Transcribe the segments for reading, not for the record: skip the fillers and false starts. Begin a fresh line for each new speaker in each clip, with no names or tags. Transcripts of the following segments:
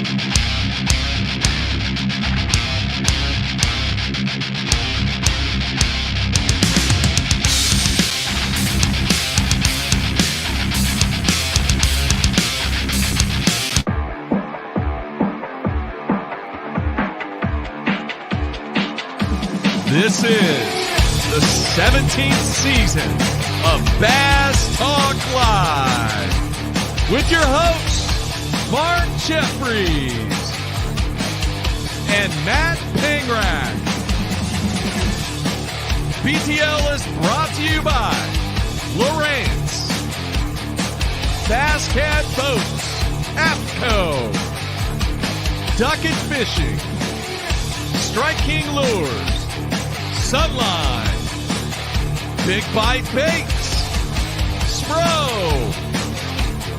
This is the 17th season of Bass Talk Live with your hosts, Mark Jeffries and Matt Pangrat. BTL is brought to you by Lawrence, Bass Cat Boats, APCO, Ducket Fishing, Strike King Lures, Sunline, Big Bite Baits, Spro,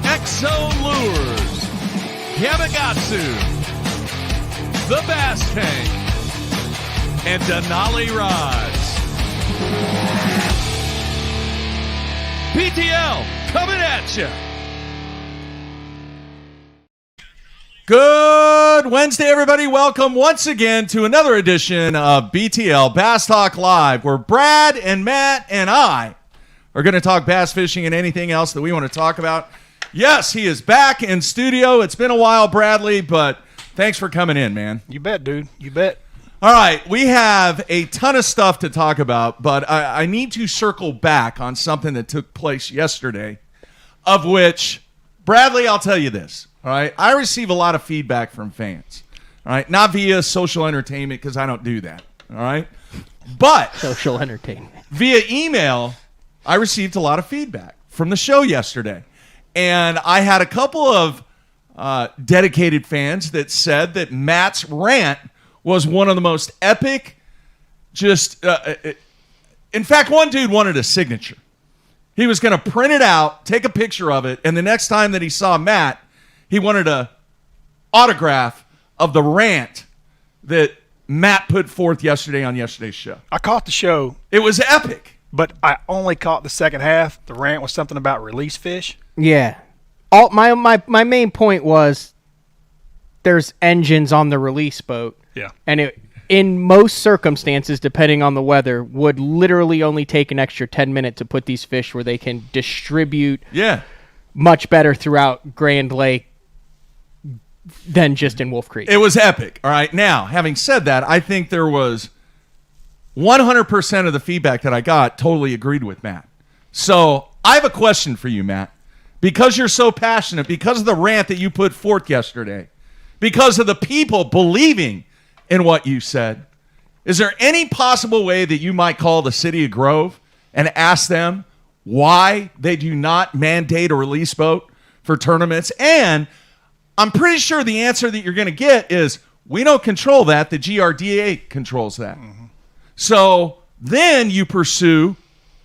Exo Lures, Yamagatsu, The Bass Tank, and Denali Rods. BTL coming at you. Good Wednesday, everybody. Welcome once again to another edition of BTL Bass Talk Live, where Brad and Matt and I are going to talk bass fishing and anything else that we want to talk about. Yes, he is back in studio. It's been a while, Bradley, but thanks for coming in, man.
You bet, dude. You bet.
All right, we have a ton of stuff to talk about, but I need to circle back on something that took place yesterday, of which, Bradley, I'll tell you this. All right, I receive a lot of feedback from fans. All right, not via social entertainment because I don't do that. All right, but
social entertainment
via email, I received a lot of feedback from the show yesterday, and I had a couple of dedicated fans that said that Matt's rant was one of the most epic. In fact, one dude wanted a signature. He was going to print it out, take a picture of it, and the next time that he saw Matt, he wanted an autograph of the rant that Matt put forth yesterday on yesterday's show.
I caught the show.
It was epic.
But I only caught the second half. The rant was something about release fish.
Yeah. My main point was there's engines on the release boat.
Yeah.
And it, in most circumstances, depending on the weather, would literally only take an extra 10 minutes to put these fish where they can distribute much better throughout Grand Lake than just in Wolf Creek.
It was epic. All right. Now, having said that, I think there was 100% of the feedback that I got totally agreed with Matt. So I have a question for you, Matt. Because you're so passionate, because of the rant that you put forth yesterday, because of the people believing in what you said, is there any possible way that you might call the city of Grove and ask them why they do not mandate a release boat for tournaments? And I'm pretty sure the answer that you're going to get is, we don't control that. The GRDA controls that. Mm-hmm. So then you pursue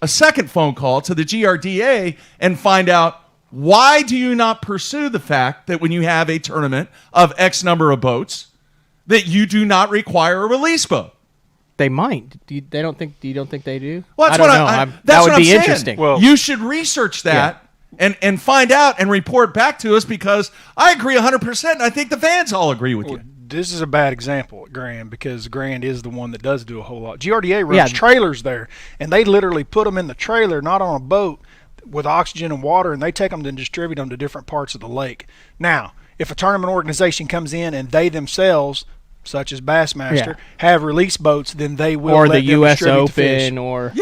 a second phone call to the GRDA and find out, why do you not pursue the fact that when you have a tournament of X number of boats, that you do not require a release boat?
They might. You don't think they do?
Well, that's
that would
what
be
I'm
interesting.
Well, you should research that. Yeah. And find out and report back to us, because I agree 100%, and I think the fans all agree with you.
This is a bad example at Grand, because Grand is the one that does do a whole lot. GRDA runs trailers there, and they literally put them in the trailer, not on a boat, with oxygen and water, and they take them and distribute them to different parts of the lake. Now, if a tournament organization comes in and they themselves, such as Bassmaster, have release boats, then they will
or
let
the
them
U.S.
distribute
Open
the fish.
or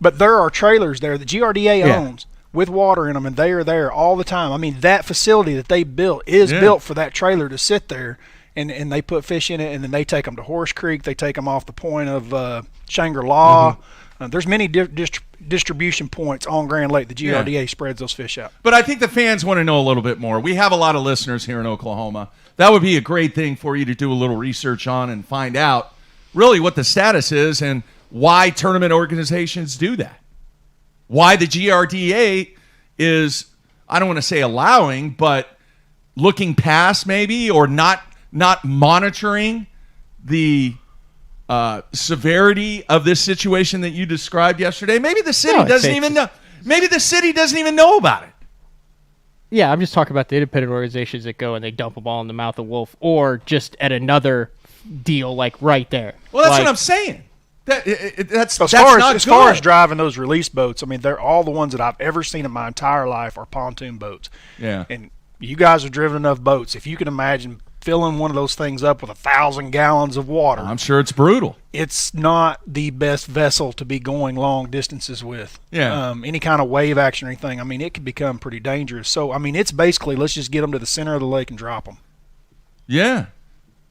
But there are trailers there that GRDA owns with water in them, and they are there all the time. I mean, that facility that they built is built for that trailer to sit there, and they put fish in it, and then they take them to Horse Creek. They take them off the point of Shangri-La. Mm-hmm. There's many distribution points on Grand Lake. The GRDA spreads those fish out.
But I think the fans want to know a little bit more. We have a lot of listeners here in Oklahoma. That would be a great thing for you to do a little research on and find out really what the status is and why tournament organizations do that. Why the GRDA is, I don't want to say allowing, but looking past maybe, or not monitoring the severity of this situation that you described yesterday. Maybe the city doesn't even know. Maybe the city doesn't even know about it.
Yeah, I'm just talking about the independent organizations that go and they dump them all in the mouth of wolf, or just at another deal like right there.
Well, that's
like,
what I'm saying. That's
as
not
far as driving those release boats, I mean, they're all the ones that I've ever seen in my entire life are pontoon boats.
Yeah.
And you guys have driven enough boats. If you can imagine filling one of those things up with 1,000 gallons of water,
I'm sure it's brutal.
It's not the best vessel to be going long distances with.
Yeah.
Any kind of wave action or anything, I mean, it can become pretty dangerous. So, I mean, it's basically let's just get them to the center of the lake and drop them.
Yeah.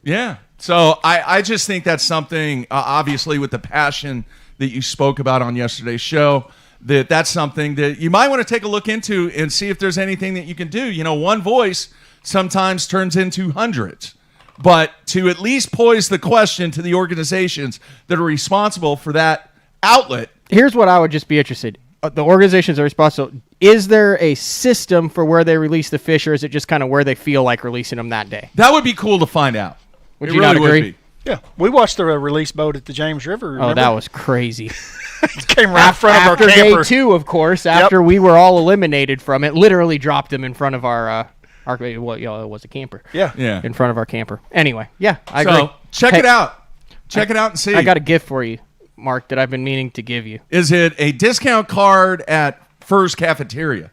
Yeah. So I just think that's something, obviously, with the passion that you spoke about on yesterday's show, that's something that you might want to take a look into and see if there's anything that you can do. You know, one voice sometimes turns into hundreds. But to at least pose the question to the organizations that are responsible for that outlet.
Here's what I would just be interested. The organizations are responsible. Is there a system for where they release the fish, or is it just kind of where they feel like releasing them that day?
That would be cool to find out.
Would you not agree?
Yeah. We watched the release boat at the James River. Remember?
Oh, that was crazy.
It came right in front of our
camper.
camper.
Day 2, of course, after we were all eliminated from it, literally dropped them in front of our it was a camper.
Yeah.
Yeah.
In front of our camper. Anyway, yeah, I agree.
Check it out. Check it out and see.
I got a gift for you, Mark, that I've been meaning to give you.
Is it a discount card at Fur's Cafeteria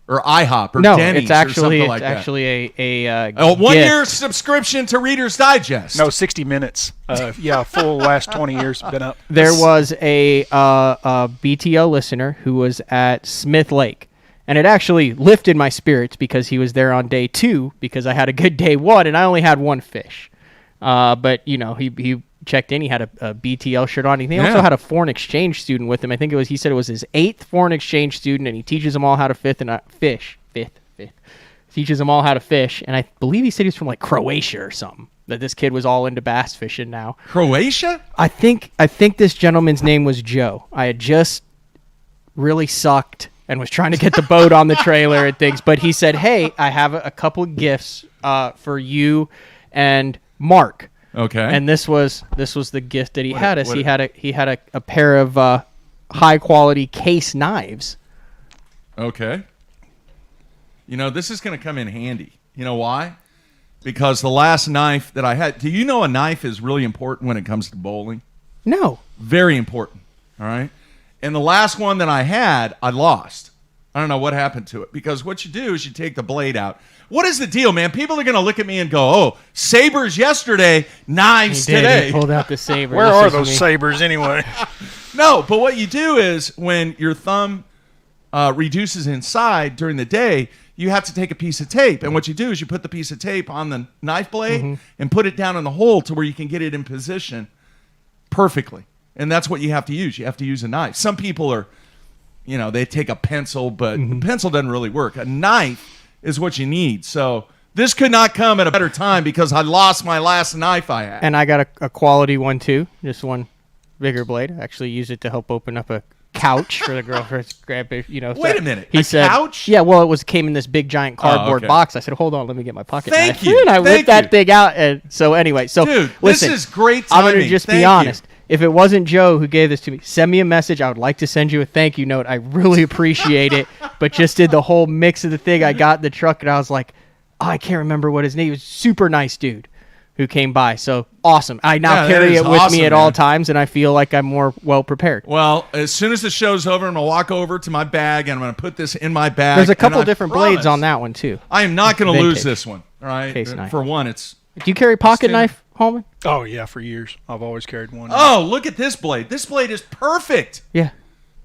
or IHOP or Denny's
it's actually,
or something like that?
It's actually a
1-year subscription to Reader's Digest.
No, 60 minutes. Full last 20 years been up.
There was a BTL listener who was at Smith Lake. And it actually lifted my spirits because he was there on day 2 because I had a good day 1 and I only had 1 fish. But, you know, he checked in. He had a BTL shirt on. He also had a foreign exchange student with him. I think he said it was his 8th foreign exchange student, and he teaches them all how to fish. Teaches them all how to fish. And I believe he said he was from like Croatia or something. That this kid was all into bass fishing now.
Croatia?
I think this gentleman's name was Joe. I had just really sucked and was trying to get the boat on the trailer and things. But he said, hey, I have a couple of gifts for you and Mark.
Okay.
And this was the gift that he had us. He had a pair of high quality case knives.
Okay. You know, this is going to come in handy. You know why? Because the last knife that I had, do you know a knife is really important when it comes to bowling?
No.
Very important. All right. And the last one that I had, I lost. I don't know what happened to it. Because what you do is you take the blade out. What is the deal, man? People are going to look at me and go, oh, sabers yesterday, knives today.
He pulled out the saber.
Where are those sabers anyway?
No, but what you do is when your thumb reduces inside during the day, you have to take a piece of tape. And what you do is you put the piece of tape on the knife blade and put it down in the hole to where you can get it in position perfectly. And that's what you have to use. You have to use a knife. Some people are, you know, they take a pencil, but a pencil doesn't really work. A knife is what you need. So this could not come at a better time because I lost my last knife I had.
And I got a quality one, too. Just one bigger blade. I actually use it to help open up a couch for the girlfriend's grandpa. You know,
wait a minute.
He said,
couch?
Yeah, well, came in this big giant cardboard box. I said, hold on, let me get my pocket knife.
Thank you.
And I whipped that thing out. And so anyway,
dude,
listen,
this is great timing.
I'm going to just be honest. If it wasn't Joe who gave this to me, send me a message. I would like to send you a thank you note. I really appreciate it. But just did the whole mix of the thing. I got in the truck and I was like, oh, I can't remember what his name was. Super nice dude who came by. So awesome. I now carry it with me at all times, and I feel like I'm more well prepared.
Well, as soon as the show's over, I'm going to walk over to my bag and I'm going to put this in my bag.
There's a couple different blades on that one too.
I am not going to lose this one. All right.
Case knife.
For one, it's.
Do you carry pocket knife, Hallman?
Oh, yeah, for years. I've always carried one.
Oh, look at this blade. This blade is perfect.
Yeah.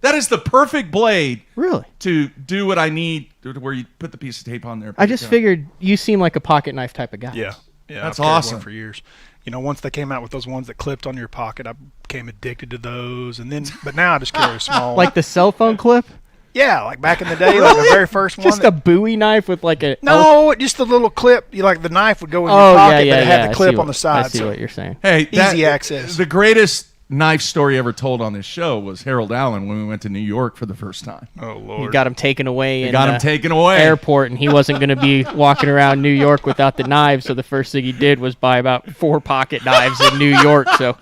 That is the perfect blade.
Really?
To do what I need, where you put the piece of tape on there.
I just figured you seem like a pocket knife type of guy.
Yeah.
That's
I've
awesome.
one for years. You know, once they came out with those ones that clipped on your pocket, I became addicted to those. But now I just carry a small
like the cell phone clip?
Yeah, like back in the day, like the very first one.
Just a Bowie knife with like a...
No, just a little clip. Like the knife would go in your pocket, but it had the clip on the side.
I see what you're saying.
Hey,
easy access.
The greatest knife story ever told on this show was Harold Allen when we went to New York for the first time.
Oh, Lord.
You got him taken away airport, and he wasn't going to be walking around New York without the knives, so the first thing he did was buy about 4 pocket knives in New York, so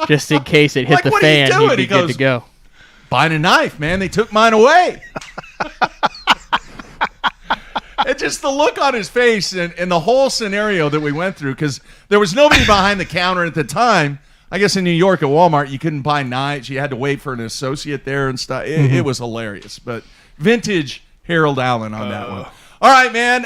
just in case it hit the fan, he'd be good to go.
Buying a knife, man. They took mine away. And just the look on his face and the whole scenario that we went through, because there was nobody behind the counter at the time. I guess in New York at Walmart, you couldn't buy knives. You had to wait for an associate there and stuff. It was hilarious. But vintage Harold Allen on that one. All right, man.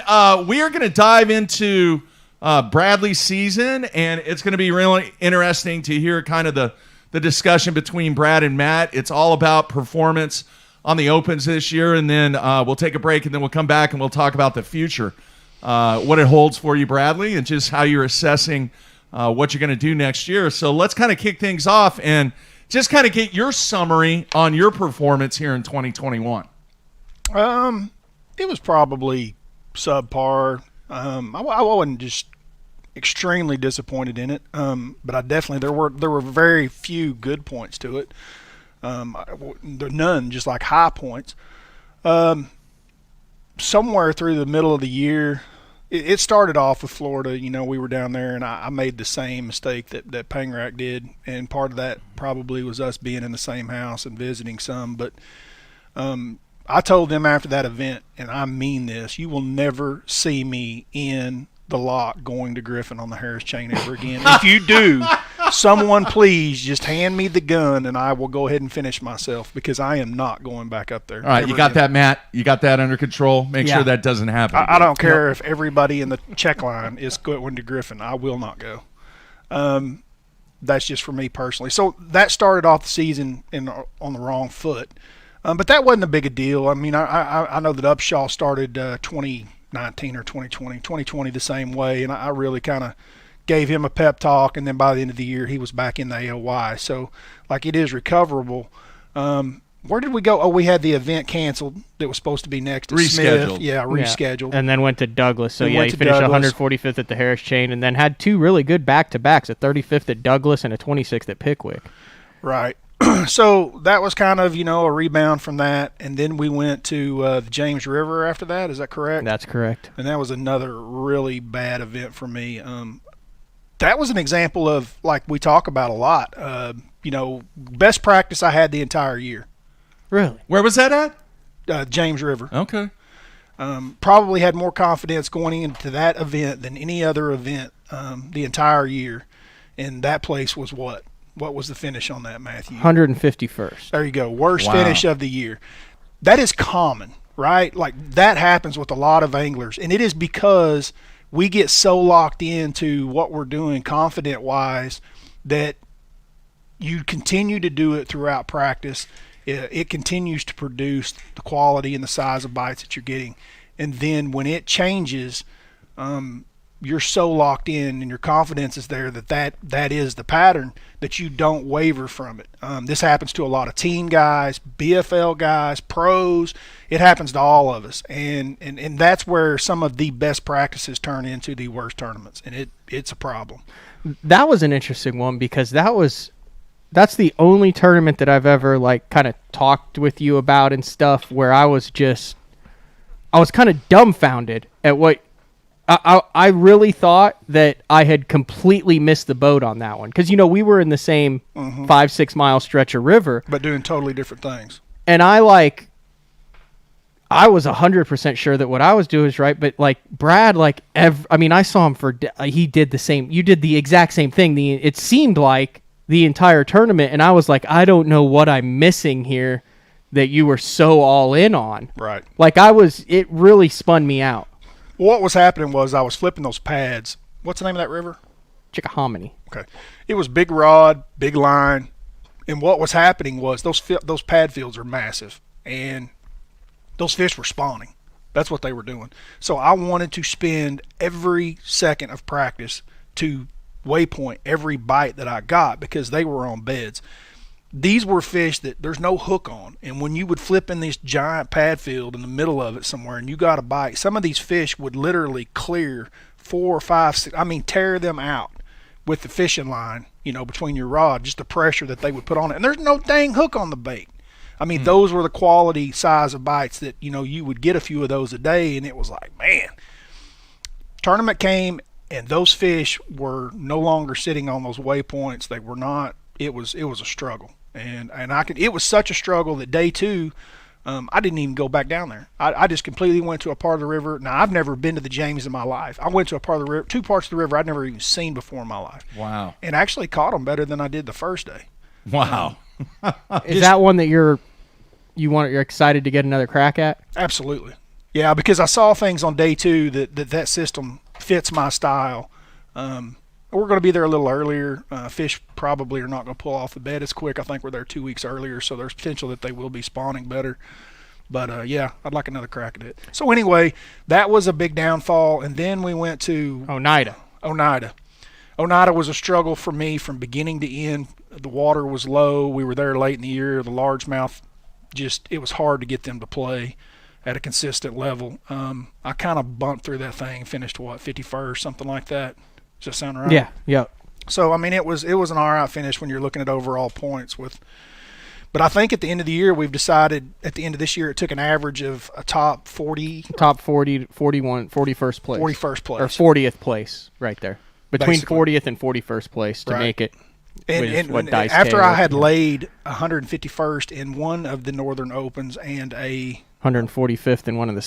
We are going to dive into Bradley's season, and it's going to be really interesting to hear kind of the discussion between Brad and Matt. It's all about performance on the Opens this year, and then we'll take a break, and then we'll come back and we'll talk about the future, what it holds for you, Bradley, and just how you're assessing what you're going to do next year. So let's kind of kick things off and just kind of get your summary on your performance here in 2021.
It was probably subpar. I wasn't just extremely disappointed in it, but I definitely there were very few good points to it. None, just like high points. Somewhere through the middle of the year, it started off with Florida. You know, we were down there, and I made the same mistake that Pangrak did, and part of that probably was us being in the same house and visiting some. But I told them after that event, and I mean this, you will never see me in the lock going to Griffin on the Harris chain ever again. If you do, someone please just hand me the gun, and I will go ahead and finish myself, because I am not going back up there.
All right, you got that, Matt? You got that under control? Make sure that doesn't happen.
I don't care if everybody in the check line is going to Griffin. I will not go. That's just for me personally. So that started off the season on the wrong foot. But that wasn't a big a deal. I mean, I know that Upshaw started 2019 or 2020 the same way, and I really kind of gave him a pep talk, and then by the end of the year he was back in the AOY. So like, it is recoverable. Where did we go? Oh, we had the event canceled that was supposed to be next to Smith. Yeah, rescheduled.
And then went to Douglas. So he finished 145th at the Harris chain, and then had two really good back-to-backs, a 35th at Douglas and a 26th at Pickwick.
Right. So that was kind of, a rebound from that. And then we went to the James River after that. Is that correct?
That's correct.
And that was another really bad event for me. That was an example of, like we talk about a lot, best practice I had the entire year.
Really?
Where was that at?
James River.
Okay.
Probably had more confidence going into that event than any other event the entire year. And that place was what? What was the finish on that, Matthew?
151st.
There you go. Worst finish of the year. That is common, right? Like, that happens with a lot of anglers. And it is because we get so locked into what we're doing confident-wise that you continue to do it throughout practice. It continues to produce the quality and the size of bites that you're getting. And then when it changes, you're so locked in and your confidence is there that is the pattern, that you don't waver from it. This happens to a lot of team guys, BFL guys, pros. It happens to all of us. And that's where some of the best practices turn into the worst tournaments. And it's a problem.
That was an interesting one, because that's the only tournament that I've ever kind of talked with you about and stuff where I was kind of dumbfounded at what I really thought that I had completely missed the boat on that one. Because, we were in the same 5-6 mile stretch of river.
But doing totally different things.
And I was 100% sure that what I was doing was right. But, Brad, I saw him he did the same. You did the exact same thing. It seemed like the entire tournament. And I was like, I don't know what I'm missing here that you were so all in on.
Right.
It really spun me out.
What was happening was I was flipping those pads. What's the name of that river?
Chickahominy.
Okay. It was big rod, big line. And what was happening was those pad fields are massive. And those fish were spawning. That's what they were doing. So I wanted to spend every second of practice to waypoint every bite that I got, because they were on beds. These were fish that there's no hook on. And when you would flip in this giant pad field in the middle of it somewhere and you got a bite, some of these fish would literally clear 4 or 5, 6, tear them out with the fishing line, between your rod, just the pressure that they would put on it. And there's no dang hook on the bait. Those were the quality size of bites that, you would get a few of those a day. And it was like, man, tournament came and those fish were no longer sitting on those waypoints. They were not. It was a struggle. And it was such a struggle that day 2, I didn't even go back down there. I just completely went to a part of the river. Now, I've never been to the James in my life. I went to a part of the river, 2 parts of the river I'd never even seen before in my life.
Wow.
And actually caught them better than I did the first day.
Wow.
Is that one that you're excited to get another crack at?
Absolutely. Yeah, because I saw things on day 2 that system fits my style. We're going to be there a little earlier. Fish probably are not going to pull off the bed as quick. I think we're there 2 weeks earlier, so there's potential that they will be spawning better. But, yeah, I'd like another crack at it. So, anyway, that was a big downfall. And then we went to
Oneida.
Oneida was a struggle for me from beginning to end. The water was low. We were there late in the year. The largemouth, it was hard to get them to play at a consistent level. I kind of bumped through that thing, finished, 51st, something like that. Does that sound right?
Yeah, yeah.
So, I mean, it was an all-right finish when you're looking at overall points. But I think at the end of the year, we've decided at the end of this year, it took an average of a top 40.
Top 40, 41, 41st place.
41st place.
Or 40th place right there. Between basically 40th and 41st place to make it.
And after I had laid 151st in one of the Northern Opens and a
145th in one of the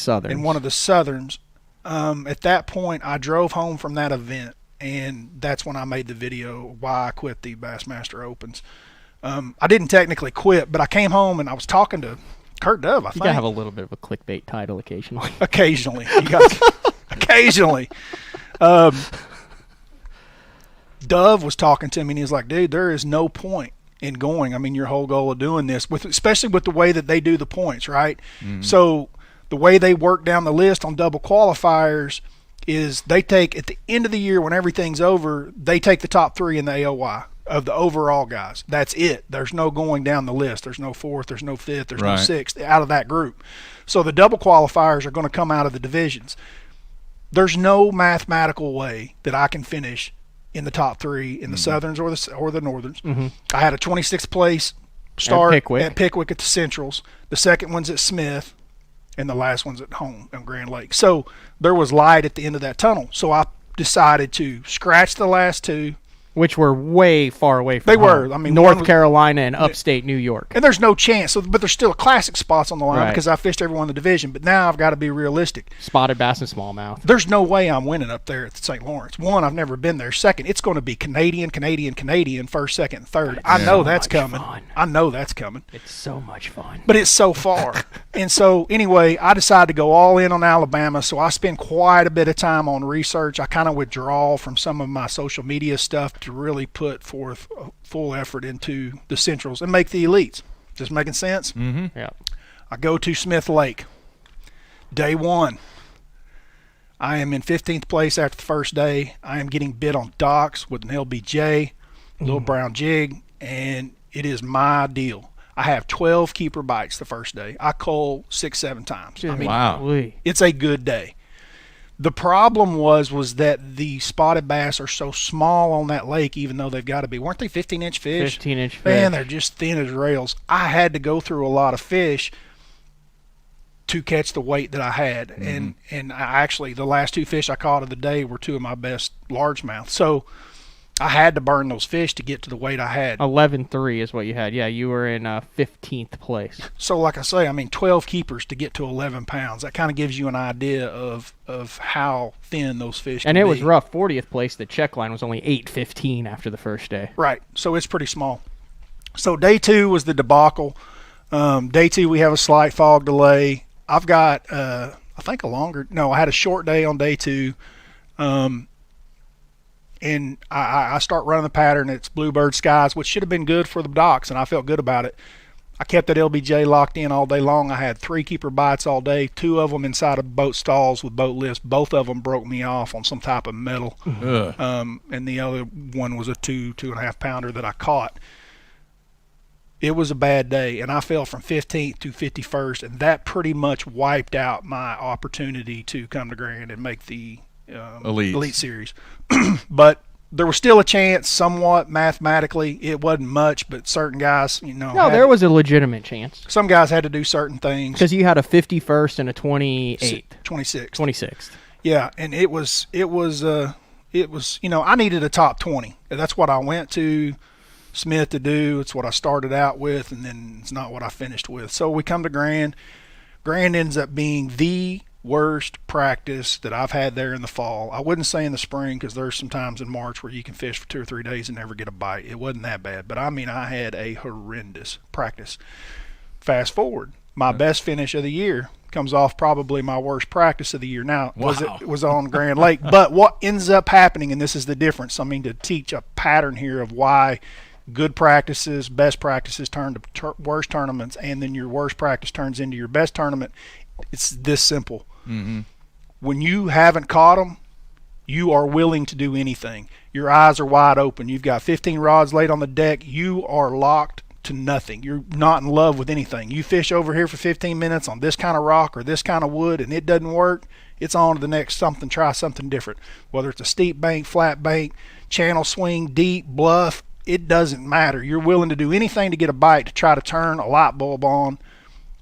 Southerns.
At that point, I drove home from that event. And that's when I made the video why I quit the Bassmaster Opens. I didn't technically quit, but I came home and I was talking to Kurt Dove, I think.
You gotta have a little bit of a clickbait title occasionally.
Occasionally. Occasionally. Dove was talking to me and he was like, dude, there is no point in going. I mean, your whole goal of doing this, especially with the way that they do the points, right? Mm-hmm. So the way they work down the list on double qualifiers is they take, at the end of the year when everything's over, they take the top 3 in the AOY of the overall guys. That's it. There's no going down the list. There's no 4th, there's no 5th, there's no 6th out of that group. So the double qualifiers are going to come out of the divisions. There's no mathematical way that I can finish in the top 3 in the Southerns or the Northerns. Mm-hmm. I had a 26th place start at Pickwick at the Centrals. The second one's at Smith. And the last one's at home on Grand Lake. So there was light at the end of that tunnel. So I decided to scratch the last 2.
Which were way far away from
They were. I mean,
North Carolina and upstate New York.
And there's no chance. But there's still classic spots on the line because I fished everyone in the division. But now I've got to be realistic.
Spotted bass and smallmouth.
There's no way I'm winning up there at the St. Lawrence. 1, I've never been there. 2nd, it's going to be Canadian, 1st, 2nd, and 3rd. I know that's coming. I know that's coming.
It's so much fun.
But it's so far. And so, anyway, I decided to go all in on Alabama. So I spend quite a bit of time on research. I kind of withdraw from some of my social media stuff to really put forth a full effort into the Centrals and make the elites. Just making sense?
Mm-hmm. Yeah.
I go to Smith Lake. Day 1. I am in 15th place after the first day. I am getting bit on docks with an LBJ, little brown jig, and it is my deal. I have 12 keeper bites the first day. I cull 6-7 times. I mean,
wow.
It's a good day. The problem was that the spotted bass are so small on that lake, even though they've got to be. Weren't they 15-inch fish?
15-inch fish.
Man, they're just thin as rails. I had to go through a lot of fish to catch the weight that I had. Mm-hmm. And I actually, the last 2 fish I caught of the day were 2 of my best largemouth. So I had to burn those fish to get to the weight I had.
11.3 is what you had. Yeah, you were in 15th place.
So like I say, I mean, 12 keepers to get to 11 pounds. That kind of gives you an idea of how thin those fish can be.
And it was rough. 40th place, the check line was only 8.15 after the first day.
Right. So it's pretty small. So day 2 was the debacle. Day 2, we have a slight fog delay. I've got, I think I had a short day on day 2. And I start running the pattern. It's bluebird skies, which should have been good for the docks, and I felt good about it. I kept that LBJ locked in all day long. I had 3 keeper bites all day, 2 of them inside of boat stalls with boat lifts. Both of them broke me off on some type of metal. And the other one was a 2.5 pounder that I caught. It was a bad day, and I fell from 15th to 51st, and that pretty much wiped out my opportunity to come to Grand and make the Elite Series. But there was still a chance, somewhat mathematically. It wasn't much, but certain guys,
No, there was a legitimate chance.
Some guys had to do certain things.
Because you had a 51st and a 28th.
26th. Yeah, and it was I needed a top 20. That's what I went to Smith to do. It's what I started out with, and then it's not what I finished with. So we come to Grand. Grand ends up being the worst practice that I've had there in the fall. I wouldn't say in the spring, because there's some times in March where you can fish for 2 or 3 days and never get a bite. It wasn't that bad, but I mean, I had a horrendous practice. Fast forward, my best finish of the year comes off probably my worst practice of the year. Now, it was on Grand Lake, but what ends up happening, and this is the difference, I mean, to teach a pattern here of why good practices, best practices turn to worst tournaments, and then your worst practice turns into your best tournament. It's this simple. Mm-hmm. When you haven't caught them, you are willing to do anything. Your eyes are wide open. You've got 15 rods laid on the deck. You are locked to nothing. You're not in love with anything. You fish over here for 15 minutes on this kind of rock or this kind of wood, and it doesn't work, it's on to the next something. Try something different. Whether it's a steep bank, flat bank, channel swing, deep, bluff, it doesn't matter. You're willing to do anything to get a bite, to try to turn a light bulb on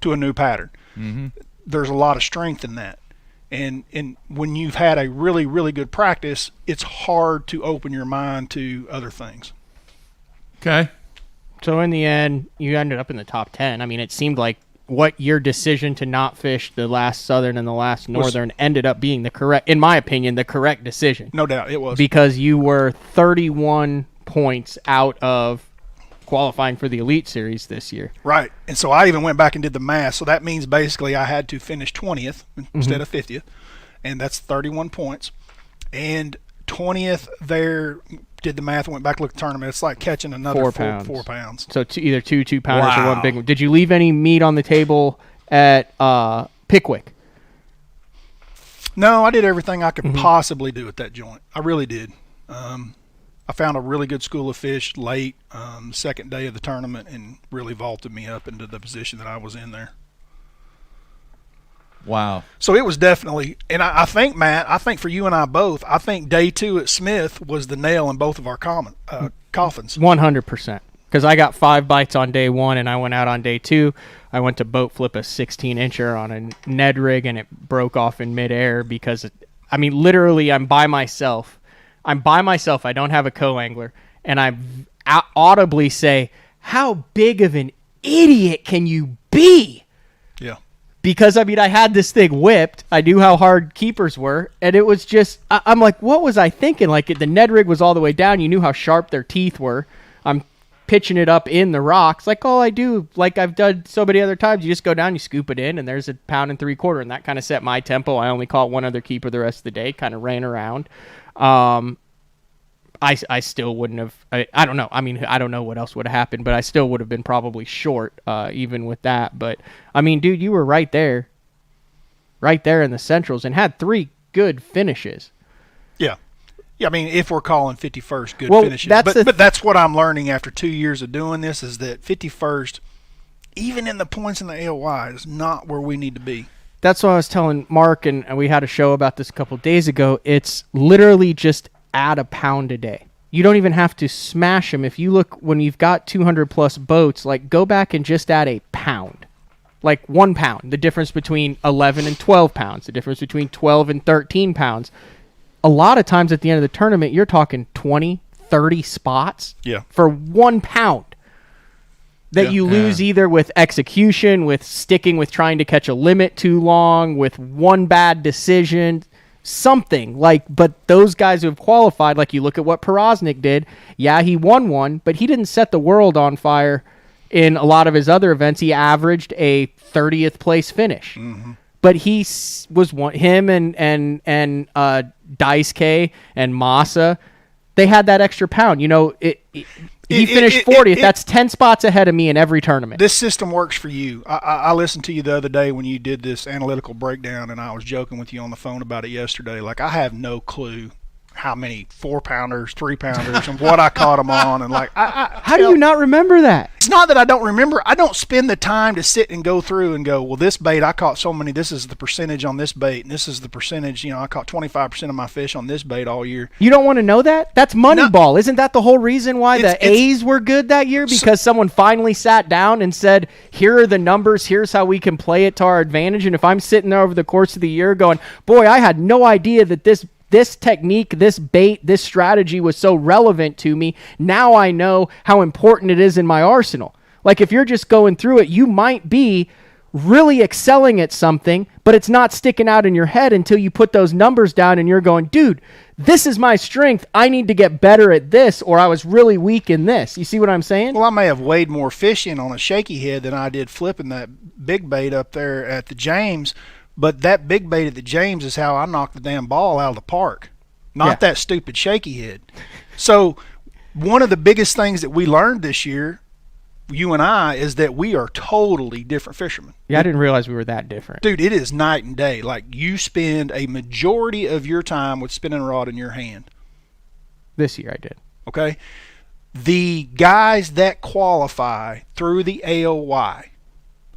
to a new pattern. Mm-hmm. There's a lot of strength in that. And when you've had a really, really good practice, it's hard to open your mind to other things.
Okay.
So in the end, you ended up in the top 10. I mean, it seemed like what your decision to not fish the last Southern and the last Northern ended up being the correct, in my opinion, the correct decision.
No doubt, it was.
Because you were 31 points out of qualifying for the Elite Series this year.
Right. And so I even went back and did the math. So that means basically I had to finish 20th instead of 50th. And that's 31 points. And 20th there, did the math, went back and looked at the tournament. It's like catching another 4 pounds.
So either two 2-pounders or one big one. Did you leave any meat on the table at Pickwick?
No, I did everything I could possibly do at that joint. I really did. I found a really good school of fish late, second day of the tournament, and really vaulted me up into the position that I was in there.
Wow.
So it was definitely, and I think, Matt, I think for you and I both, I think day 2 at Smith was the nail in both of our coffins.
100%. Because I got 5 bites on day 1, and I went out on day 2. I went to boat flip a 16-incher on a Ned Rig, and it broke off in midair because, literally I'm by myself. I don't have a co-angler, and I audibly say, how big of an idiot can you be?
Yeah.
Because, I had this thing whipped. I knew how hard keepers were, and it was just, I'm like, what was I thinking? Like, the Ned Rig was all the way down. You knew how sharp their teeth were. I'm pitching it up in the rocks. Like, all I do, like I've done so many other times, you just go down, you scoop it in, and there's 1 3/4 pounds, and that kind of set my tempo. I only caught one other keeper the rest of the day, kind of ran around. I still wouldn't have. I don't know. I don't know what else would have happened, but I still would have been probably short, even with that. But dude, you were right there in the Centrals, and had 3 good finishes.
Yeah. If we're calling 51st good finishes, but that's what I'm learning after 2 years of doing this, is that 51st, even in the points in the AOY, is not where we need to be.
That's what I was telling Mark, and we had a show about this a couple of days ago. It's literally just add a pound a day. You don't even have to smash them. If you look, when you've got 200 plus boats, like, go back and just add a pound, like 1 pound, the difference between 11 and 12 pounds, the difference between 12 and 13 pounds. A lot of times at the end of the tournament, you're talking 20, 30 spots for 1 pound that you lose either with execution, with sticking with trying to catch a limit too long, with one bad decision, something like. But those guys who have qualified, like, you look at what Porosnik did. Yeah, he won one, but he didn't set the world on fire in a lot of his other events. He averaged a 30th place finish. Mm-hmm. But he was one. Him and Dice K and Massa, they had that extra pound. He finished 40th. That's 10 spots ahead of me in every tournament.
This system works for you. I listened to you the other day when you did this analytical breakdown, and I was joking with you on the phone about it yesterday. Like, I have no clue how many 4-pounders, 3-pounders, and what I caught them on. And like,
how do you not remember that?
It's not that I don't remember. I don't spend the time to sit and go through and go, well, this bait, I caught so many. This is the percentage on this bait, and this is the percentage. I caught 25% of my fish on this bait all year.
You don't want to know that? That's Moneyball. Isn't that the whole reason why the A's were good that year? Because someone finally sat down and said, here are the numbers. Here's how we can play it to our advantage. And if I'm sitting there over the course of the year going, boy, I had no idea that this this technique, this bait, this strategy was so relevant to me. Now I know how important it is in my arsenal. Like if you're just going through it, you might be really excelling at something, but it's not sticking out in your head until you put those numbers down and you're going, dude, this is my strength. I need to get better at this, or I was really weak in this. You see what I'm saying?
Well, I may have weighed more fish in on a shaky head than I did flipping that big bait up there at the James, but that big bait at the James is how I knocked the damn ball out of the park, not that stupid shaky head. So one of the biggest things that we learned this year, you and I, is that we are totally different fishermen.
Yeah, I didn't realize we were that different.
Dude, it is night and day. Like, you spend a majority of your time with spinning rod in your hand.
This year I did.
Okay? The guys that qualify through the AOY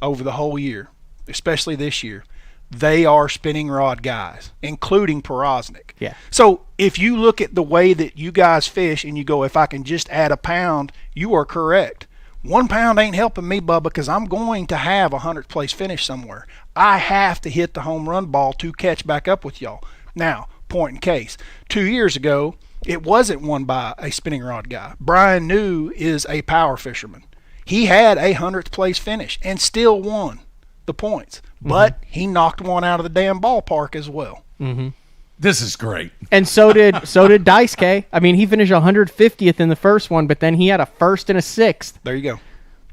over the whole year, especially this year, they are spinning rod guys, including Porosnik.
Yeah.
So if you look at the way that you guys fish and you go, if I can just add a pound, you are correct. 1 pound ain't helping me, Bubba, because I'm going to have a 100th place finish somewhere. I have to hit the home run ball to catch back up with y'all. Now, point in case, 2 years ago, it wasn't won by a spinning rod guy. Brian New is a power fisherman. He had a 100th place finish and still won the points, but he knocked one out of the damn ballpark as well.
Mm-hmm.
This is great.
And so did Dice K. I mean, he finished 150th in the first one, but then he had a first and a sixth.
There you go.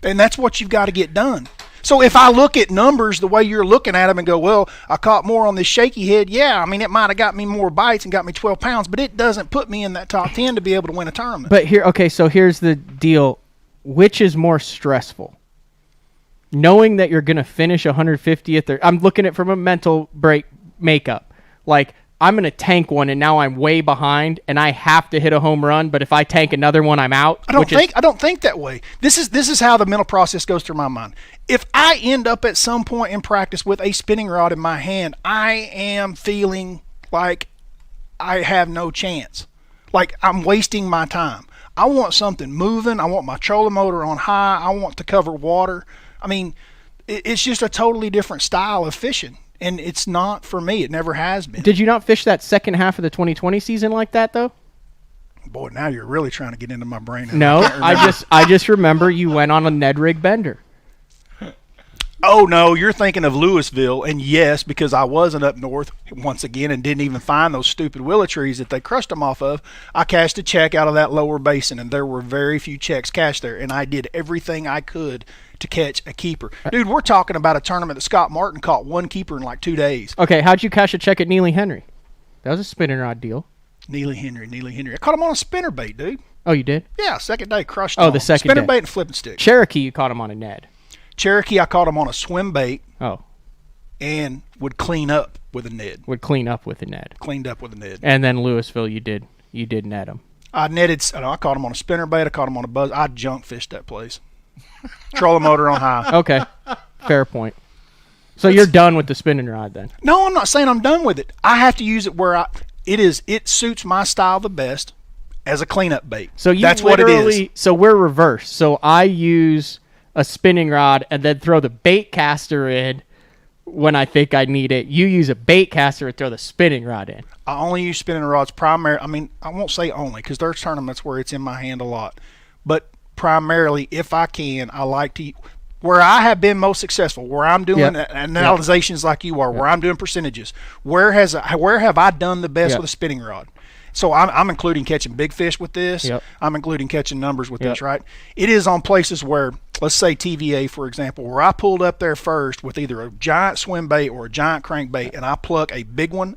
And that's what you've got to get done. So if I look at numbers the way you're looking at them and go, well, I caught more on this shaky head, yeah, I mean, it might have got me more bites and got me 12 pounds, but it doesn't put me in that top 10 to be able to win a tournament.
But so here's the deal. Which is more stressful? Knowing that you're going to finish 150th, I'm looking at it from a mental break makeup. Like, I'm going to tank one, and now I'm way behind, and I have to hit a home run. But if I tank another one, I'm out.
I don't think that way. This is how the mental process goes through my mind. If I end up at some point in practice with a spinning rod in my hand, I am feeling like I have no chance. Like I'm wasting my time. I want something moving. I want my trolling motor on high. I want to cover water. I mean, it's just a totally different style of fishing. And it's not for me. It never has been.
Did you not fish that second half of the 2020 season like that, though?
Boy, now you're really trying to get into my brain.
No, I just remember you went on a Ned Rig bender.
Oh, no, you're thinking of Louisville. And yes, because I wasn't up north once again and didn't even find those stupid willow trees that they crushed them off of, I cast a check out of that lower basin, and there were very few checks cashed there. And I did everything I could to catch a keeper. Dude, we're talking about a tournament that Scott Martin caught one keeper in like 2 days.
Okay, how'd you cash a check at Neely Henry? That was a spinning rod deal.
Neely Henry. I caught him on a spinner bait, dude.
Oh, you did?
Yeah, second day, crushed
him.
Oh,
the second
spinner
day.
Bait and flipping stick.
Cherokee, you caught him on a Ned.
Cherokee, I caught him on a swim bait.
Oh.
And would clean up with a Ned.
Cleaned up with a Ned.
And
then Louisville, you did net him.
I caught him on a spinner bait. I caught him on a buzz. I junk fished that place. Trolling motor on high.
Okay, fair point. So you're done with the spinning rod then?
No, I'm not saying I'm done with it. I have to use it where it suits my style the best as a cleanup bait.
So
that's what it is.
So we're reversed. So I use a spinning rod and then throw the bait caster in when I think I need it. You use a bait caster and throw the spinning rod in.
I only use spinning rods primarily. I mean, I won't say only because there's tournaments where it's in my hand a lot. But primarily, if I can, I like to, where I have been most successful, where I'm doing analyzations like you are, where I'm doing percentages, where have I done the best with a spinning rod? So I'm including catching big fish with this.
Yep.
I'm including catching numbers with this, right? It is on places where, let's say TVA, for example, where I pulled up there first with either a giant swim bait or a giant crankbait, and I pluck a big one,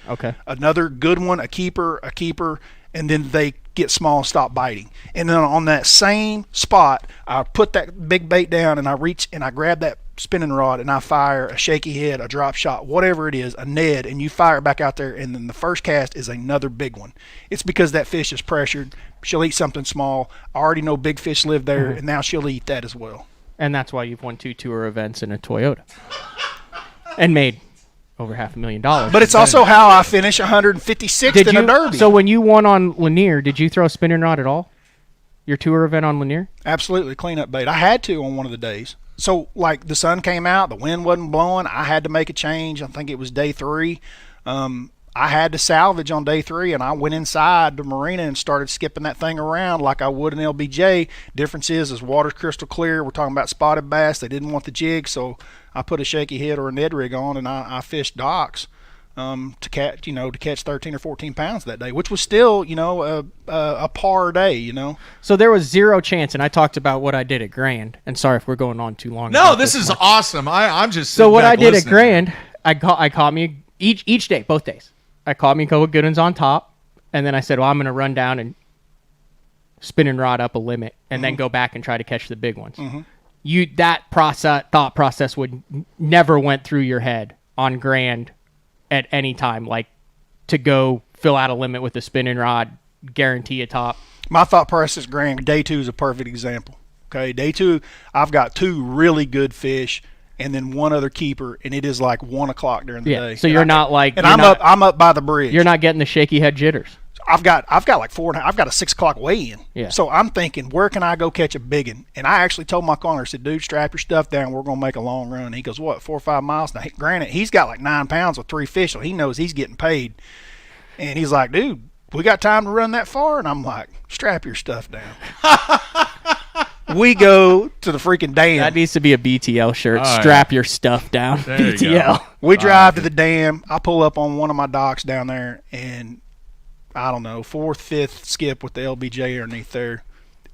okay,
another good one, a keeper, and then they get small and stop biting. And then on that same spot, I put that big bait down and I reach and I grab that spinning rod and I fire a shaky head, a drop shot, whatever it is, a Ned, and you fire it back out there, and then the first cast is another big one. It's because that fish is pressured. She'll eat something small. I already know big fish live there, and now she'll eat that as well.
And that's why you've won 2 tour events in a Toyota and made over $500,000.
But it's also how I finish 156th in a derby.
So when you won on Lanier, did you throw a spinning rod at all? Your tour event on Lanier?
Absolutely, cleanup bait. I had to on one of the days. So, like, the sun came out, the wind wasn't blowing. I had to make a change. I think it was day 3. I had to salvage on day 3, and I went inside the marina and started skipping that thing around like I would an LBJ. Difference is water's crystal clear. We're talking about spotted bass. They didn't want the jig, so I put a shaky head or a Ned Rig on, and I fished docks to catch 13 or 14 pounds that day, which was still, a par day,
So there was zero chance, and I talked about what I did at Grand. And sorry if we're going on too long.
No, this is awesome. I'm just
so what I did at Grand. I caught me each day, both days. I caught me a couple of good ones on top, and then I said, well, I'm going to run down and spin and rod up a limit, and then go back and try to catch the big ones. That thought process would never went through your head on Grand at any time, like to go fill out a limit with a spinning rod, guarantee a top.
My thought process, Grand, day 2 is a perfect example. Okay, day 2, I've got 2 really good fish, and then one other keeper, and it is like 1 o'clock during the day.
So I'm
up by the bridge.
You're not getting the shaky head jitters.
I've got like 4 and I've got a 6 o'clock weigh-in.
Yeah.
So I'm thinking, where can I go catch a big one? And I actually told my corner, I said, dude, strap your stuff down. We're going to make a long run. And he goes, what, 4 or 5 miles? Now, granted, he's got like 9 pounds with 3 fish, so he knows he's getting paid. And he's like, dude, we got time to run that far? And I'm like, strap your stuff down. We go to the freaking dam.
That needs to be a BTL shirt. Strap your stuff down.
There
BTL.
We drive to the dam. I pull up on one of my docks down there, and I don't know, 4th, 5th skip with the LBJ underneath there.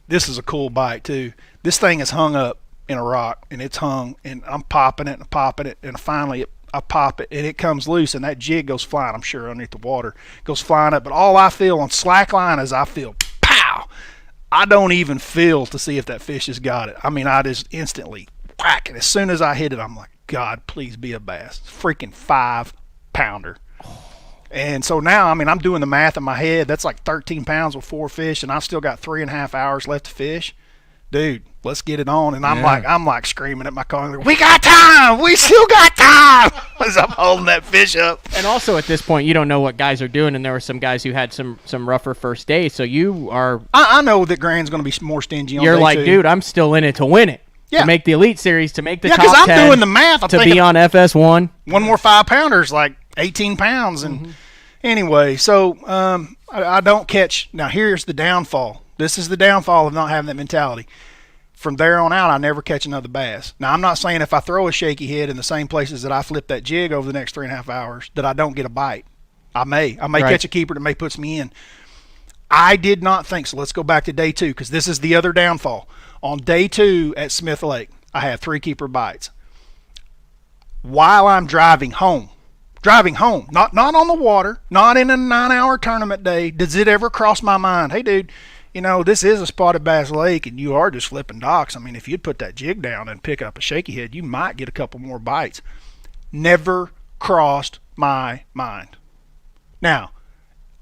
This is a cool bite too. This thing is hung up in a rock, and it's hung, and I'm popping it, and finally I pop it, and it comes loose, and that jig goes flying, I'm sure, underneath the water. It goes flying up, but all I feel on slack line is I feel pow. I don't even feel to see if that fish has got it. I mean, I just instantly whack it. As soon as I hit it, I'm like, God, please be a bass. Freaking 5-pounder. And so now, I mean, I'm doing the math in my head. That's like 13 pounds with 4 fish, and I've still got 3.5 hours left to fish. Dude, let's get it on. And I'm like screaming at my car, we got time! We still got time! As I'm holding that fish up.
And also at this point, you don't know what guys are doing, and there were some guys who had some rougher first days. So you are...
I know that Grand's going to be more stingy on
You're
day
like,
2.
dude, I'm still in it to win it.
Yeah.
To make the Elite Series, to make the top 10.
Yeah, because I'm doing the math. I'm
to
thinking,
be on FS1.
One more 5-pounder is like 18 pounds. And anyway, so I don't catch. Now, here's the downfall. This is the downfall of not having that mentality. From there on out, I never catch another bass. Now, I'm not saying if I throw a shaky head in the same places that I flip that jig over the next 3.5 hours that I don't get a bite. I may right. catch a keeper that may puts me in. I did not think so. Let's go back to day 2 because this is the other downfall. On day 2 at Smith Lake, I had 3 keeper bites. While I'm driving home, not on the water, not in a 9-hour tournament day, does it ever cross my mind, hey, dude, this is a spotted bass lake, and you are just flipping docks. I mean, if you'd put that jig down and pick up a shaky head, you might get a couple more bites. Never crossed my mind. Now,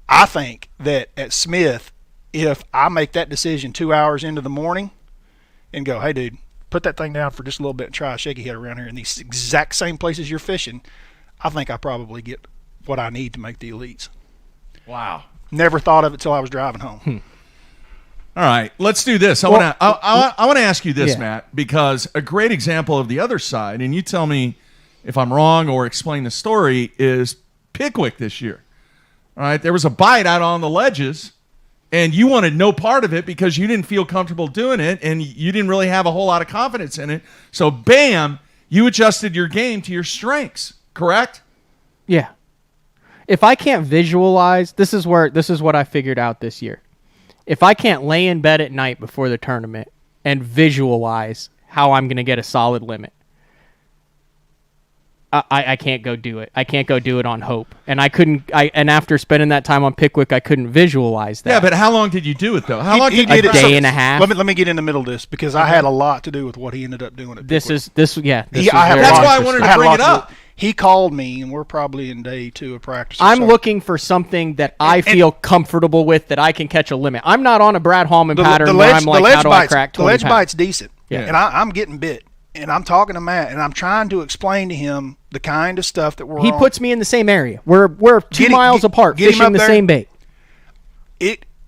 I think that at Smith, if I make that decision 2 hours into the morning and go, hey, dude, put that thing down for just a little bit and try a shaky head around here in these exact same places you're fishing, I think I probably get what I need to make the elites.
Wow.
Never thought of it till I was driving home.
All right, let's do this. I want to ask you this, Matt, because a great example of the other side, and you tell me if I'm wrong or explain the story, is Pickwick this year. All right, there was a bite out on the ledges, and you wanted no part of it because you didn't feel comfortable doing it, and you didn't really have a whole lot of confidence in it. So, bam, you adjusted your game to your strengths, correct?
Yeah. If I can't visualize, this is what I figured out this year. If I can't lay in bed at night before the tournament and visualize how I'm going to get a solid limit, I can't go do it. I can't go do it on hope. And and after spending that time on Pickwick, I couldn't visualize that.
Yeah, but how long did you do it, though? How long did
you do it? A day and a half.
Let me get in the middle of this because I had a lot to do with what he ended up doing at Pickwick.
That's
why I wanted to bring it up.
He called me, and we're probably in day 2 of practice.
I'm looking for something that I feel comfortable with, that I can catch a limit. I'm not on a Brad Hallman pattern where I'm like, how do I crack 20
The ledge
pounds?
bite's decent, and I'm getting bit. And I'm talking to Matt, and I'm trying to explain to him the kind of stuff that we're on.
He puts me in the same area. We're 2 miles apart, fishing the same bait.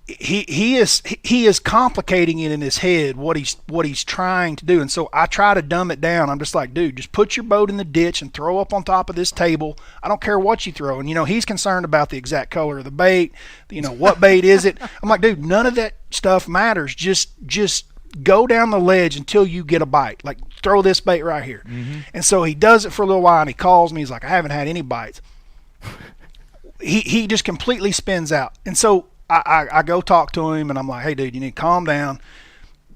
he is complicating it in his head what he's trying to do. And so I try to dumb it down. I'm just like, dude, just put your boat in the ditch and throw up on top of this table. I don't care what you throw. And he's concerned about the exact color of the bait, what bait is it. I'm like, dude, none of that stuff matters. Just go down the ledge until you get a bite. Like, throw this bait right here. And so he does it for a little while, and he calls me. He's like, I haven't had any bites. He just completely spins out. And so I go talk to him, and I'm like, hey, dude, you need to calm down.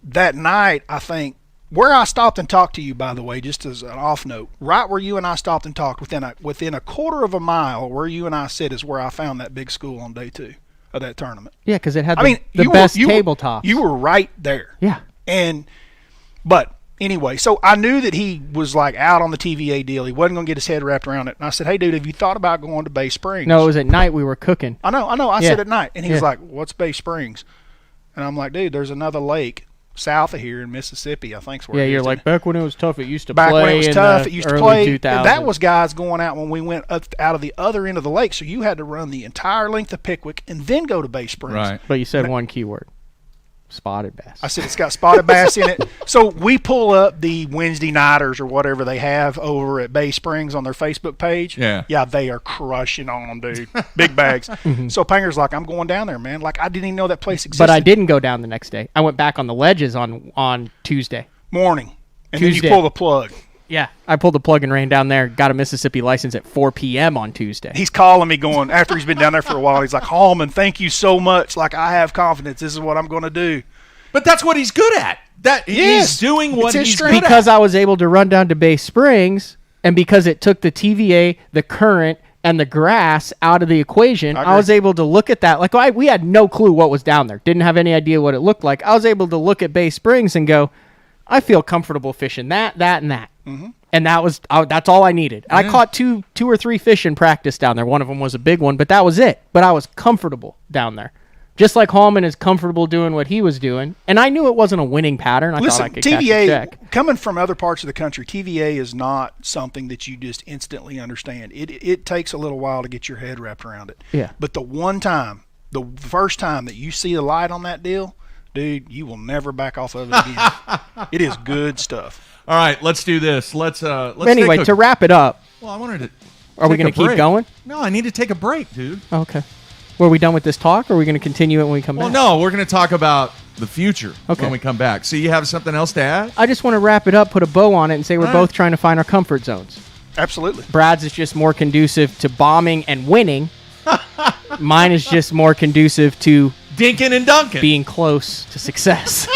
That night, I think, where I stopped and talked to you, by the way, just as an off note, right where you and I stopped and talked, within a quarter of a mile where you and I sit is where I found that big school on day 2 of that tournament.
Yeah, because it had the best tabletops.
You were right there.
Yeah.
But anyway, so I knew that he was like out on the TVA deal. He wasn't going to get his head wrapped around it. And I said, hey, dude, have you thought about going to Bay Springs?
No, it was at night we were cooking.
I know. I said at night. And he was like, what's Bay Springs? And I'm like, dude, there's another lake south of here in Mississippi, I think.
Yeah, you're like, back when it was tough, it used to
play. Back when it was tough, it used to play.
2000s.
That was guys going out when we went out of the other end of the lake. So you had to run the entire length of Pickwick and then go to Bay Springs.
Right.
But you said one keyword. Spotted bass.
I said it's got spotted bass in it. So we pull up the Wednesday nighters or whatever they have over at Bay Springs on their Facebook page.
Yeah.
Yeah, they are crushing on them, dude. Big bags. So Panger's like, I'm going down there, man. Like, I didn't even know that place existed.
But I didn't go down the next day. I went back on the ledges on Tuesday.
Morning. And
Tuesday.
Then you pull the plug.
Yeah, I pulled the plug and ran down there, got a Mississippi license at 4 p.m. on Tuesday.
He's calling me going, after he's been down there for a while, he's like, Hallman, thank you so much. Like, I have confidence. This is what I'm going to do.
But that's what he's good at. He's doing what he's good at.
Because I was able to run down to Bay Springs, and because it took the TVA, the current, and the grass out of the equation, I was able to look at that. Like, we had no clue what was down there. Didn't have any idea what it looked like. I was able to look at Bay Springs and go, I feel comfortable fishing that, and that. And that's all I needed. I caught two or three fish in practice down there. One of them was a big one, but that was it. But I was comfortable down there. Just like Hallman is comfortable doing what he was doing. And I knew it wasn't a winning pattern. I thought I could catch a check.
Coming from other parts of the country, TVA is not something that you just instantly understand. It takes a little while to get your head wrapped around it.
Yeah.
But the first time that you see the light on that deal, dude, you will never back off of it again. It is good stuff.
All right, let's do this. Let's
anyway, to wrap it up.
Well, I wanted to.
Are we going to keep going?
No, I need to take a break, dude.
Okay. Were we done with this talk, or are we going to continue it when we come back?
Well, no, we're going to talk about the future when we come back. So you have something else to add?
I just want to wrap it up, put a bow on it, and say we're both trying to find our comfort zones.
Absolutely.
Brad's is just more conducive to bombing and winning. Mine is just more conducive to
dinking and dunking,
being close to success.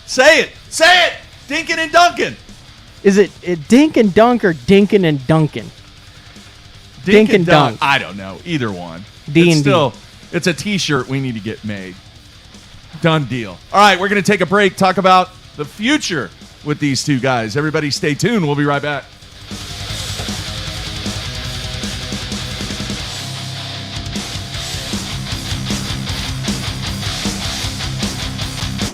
Say it. Dinking and dunking.
Is it dink and dunk or dinkin' and dunkin'? Dink and dunk.
I don't know. Either one. It's a T-shirt we need to get made. Done deal. All right, we're going to take a break, talk about the future with these two guys. Everybody stay tuned. We'll be right back.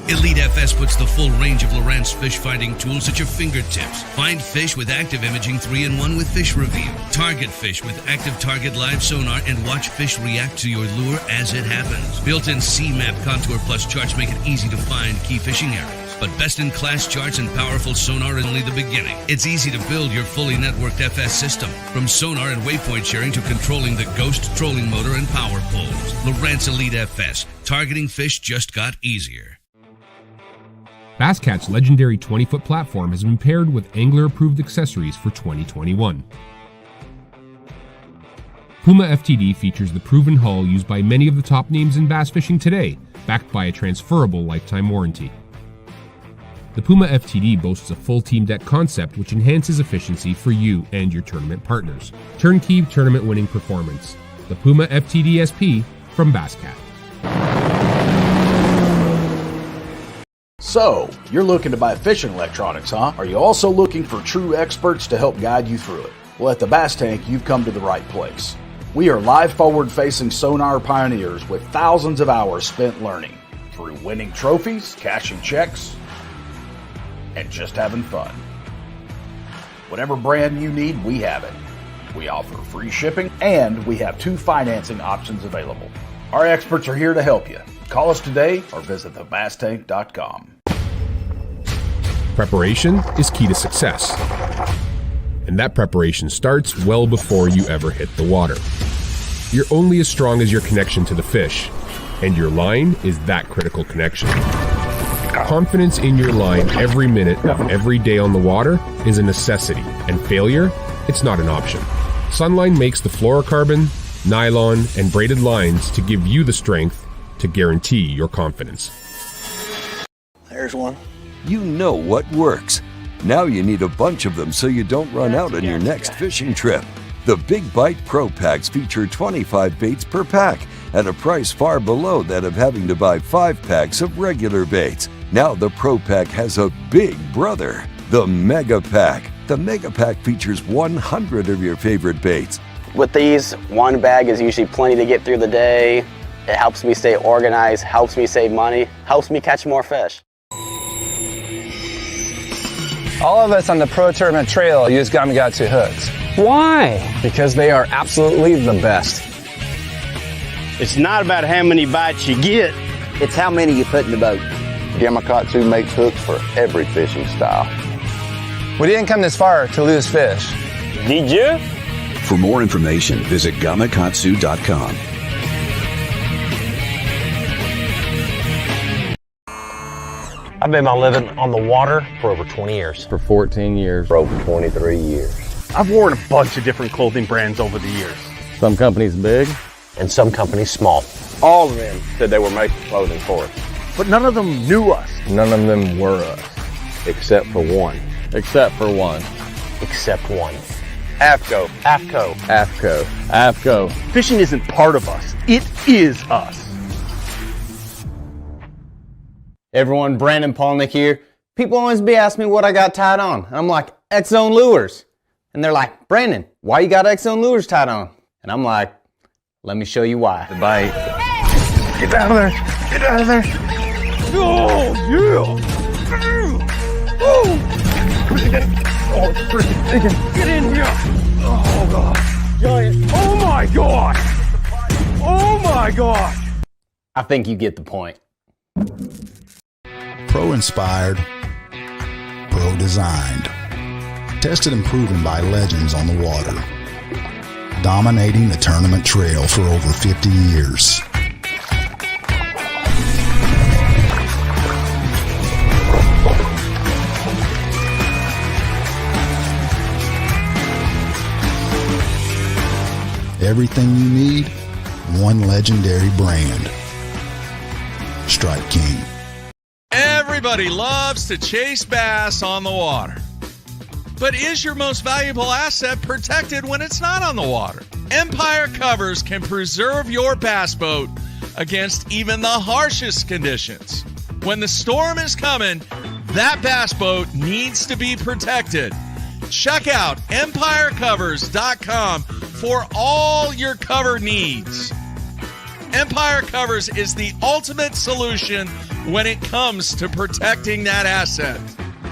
Elite FS puts the full range of Lowrance fish finding tools at your fingertips. Find fish with active imaging 3-in-1 with Fish Reveal. Target fish with active target live sonar and watch fish react to your lure as it happens. Built-in C-Map Contour Plus charts make it easy to find key fishing areas. But best-in-class charts and powerful sonar are only the beginning. It's easy to build your fully networked FS system. From sonar and waypoint sharing to controlling the Ghost trolling motor and power poles. Lowrance Elite FS. Targeting fish just got easier.
Basscat's legendary 20-foot platform has been paired with angler-approved accessories for 2021. Puma FTD features the proven hull used by many of the top names in bass fishing today, backed by a transferable lifetime warranty. The Puma FTD boasts a full team deck concept which enhances efficiency for you and your tournament partners. Turnkey tournament-winning performance. The Puma FTD SP from Basscat.
So, you're looking to buy fishing electronics, huh? Are you also looking for true experts to help guide you through it? Well, at the Bass Tank, you've come to the right place. We are live forward-facing sonar pioneers with thousands of hours spent learning through winning trophies, cashing checks, and just having fun. Whatever brand you need, we have it. We offer free shipping, and we have 2 financing options available. Our experts are here to help you. Call us today or visit thebasstank.com.
Preparation is key to success. And that preparation starts well before you ever hit the water. You're only as strong as your connection to the fish, and your line is that critical connection. Confidence in your line every minute of every day on the water is a necessity, and failure, it's not an option. Sunline makes the fluorocarbon, nylon, and braided lines to give you the strength to guarantee your confidence.
There's one.
You know what works. Now you need a bunch of them so you don't run out on your next fishing trip. The Big Bite Pro Packs feature 25 baits per pack at a price far below that of having to buy 5 packs of regular baits. Now the Pro Pack has a big brother, the Mega Pack. The Mega Pack features 100 of your favorite baits.
With these, one bag is usually plenty to get through the day. It helps me stay organized, helps me save money, helps me catch more fish.
All of us on the Pro Tournament Trail use Gamakatsu hooks.
Why?
Because they are absolutely the best.
It's not about how many bites you get.
It's how many you put in the boat.
Gamakatsu makes hooks for every fishing style.
We didn't come this far to lose fish.
Did you?
For more information, visit gamakatsu.com.
I've made my living on the water for over 20 years.
For 14 years.
For over 23 years.
I've worn a bunch of different clothing brands over the years.
Some companies big.
And some companies small.
All of them said they were making clothing for us.
But none of them knew us.
None of them were us. Except for one. Except for one.
Except one.
AFCO.
AFCO.
AFCO. AFCO.
Fishing isn't part of us. It is us.
Everyone, Brandon Polnick here. People always be asking me what I got tied on. I'm like, X-Zone Lures. And they're like, Brandon, why you got X-Zone Lures tied on? And I'm like, let me show you why.
The bite.
Get out of there. Get out of there. Oh, yeah. Oh, get in here. Oh, God. Giant. Oh, my gosh. Oh, my gosh.
I think you get the point.
Pro-inspired, pro-designed, tested and proven by legends on the water, dominating the tournament trail for over 50 years. Everything you need, one legendary brand. Strike King.
Everybody loves to chase bass on the water. But is your most valuable asset protected when it's not on the water? Empire Covers can preserve your bass boat against even the harshest conditions. When the storm is coming, that bass boat needs to be protected. Check out EmpireCovers.com for all your cover needs. Empire Covers is the ultimate solution when it comes to protecting that asset.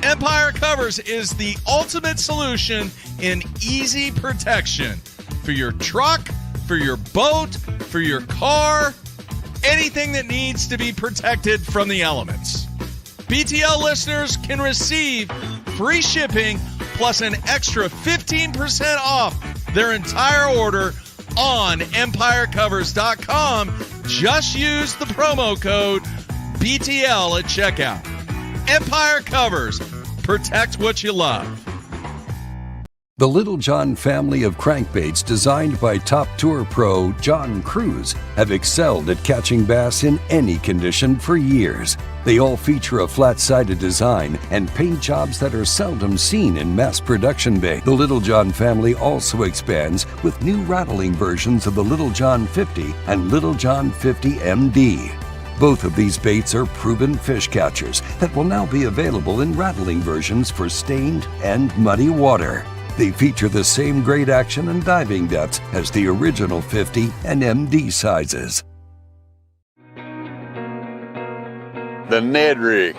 Empire Covers is the ultimate solution in easy protection for your truck, for your boat, for your car, anything that needs to be protected from the elements. BTL listeners can receive free shipping plus an extra 15% off their entire order on EmpireCovers.com. Just use the promo code BTL at checkout. Empire Covers. Protect what you love.
The Little John family of crankbaits designed by top tour pro John Cruz have excelled at catching bass in any condition for years. They all feature a flat-sided design and paint jobs that are seldom seen in mass production bait. The Little John family also expands with new rattling versions of the Little John 50 and Little John 50 MD. Both of these baits are proven fish catchers that will now be available in rattling versions for stained and muddy water. They feature the same great action and diving depths as the original 50 and MD sizes.
The Ned Rig.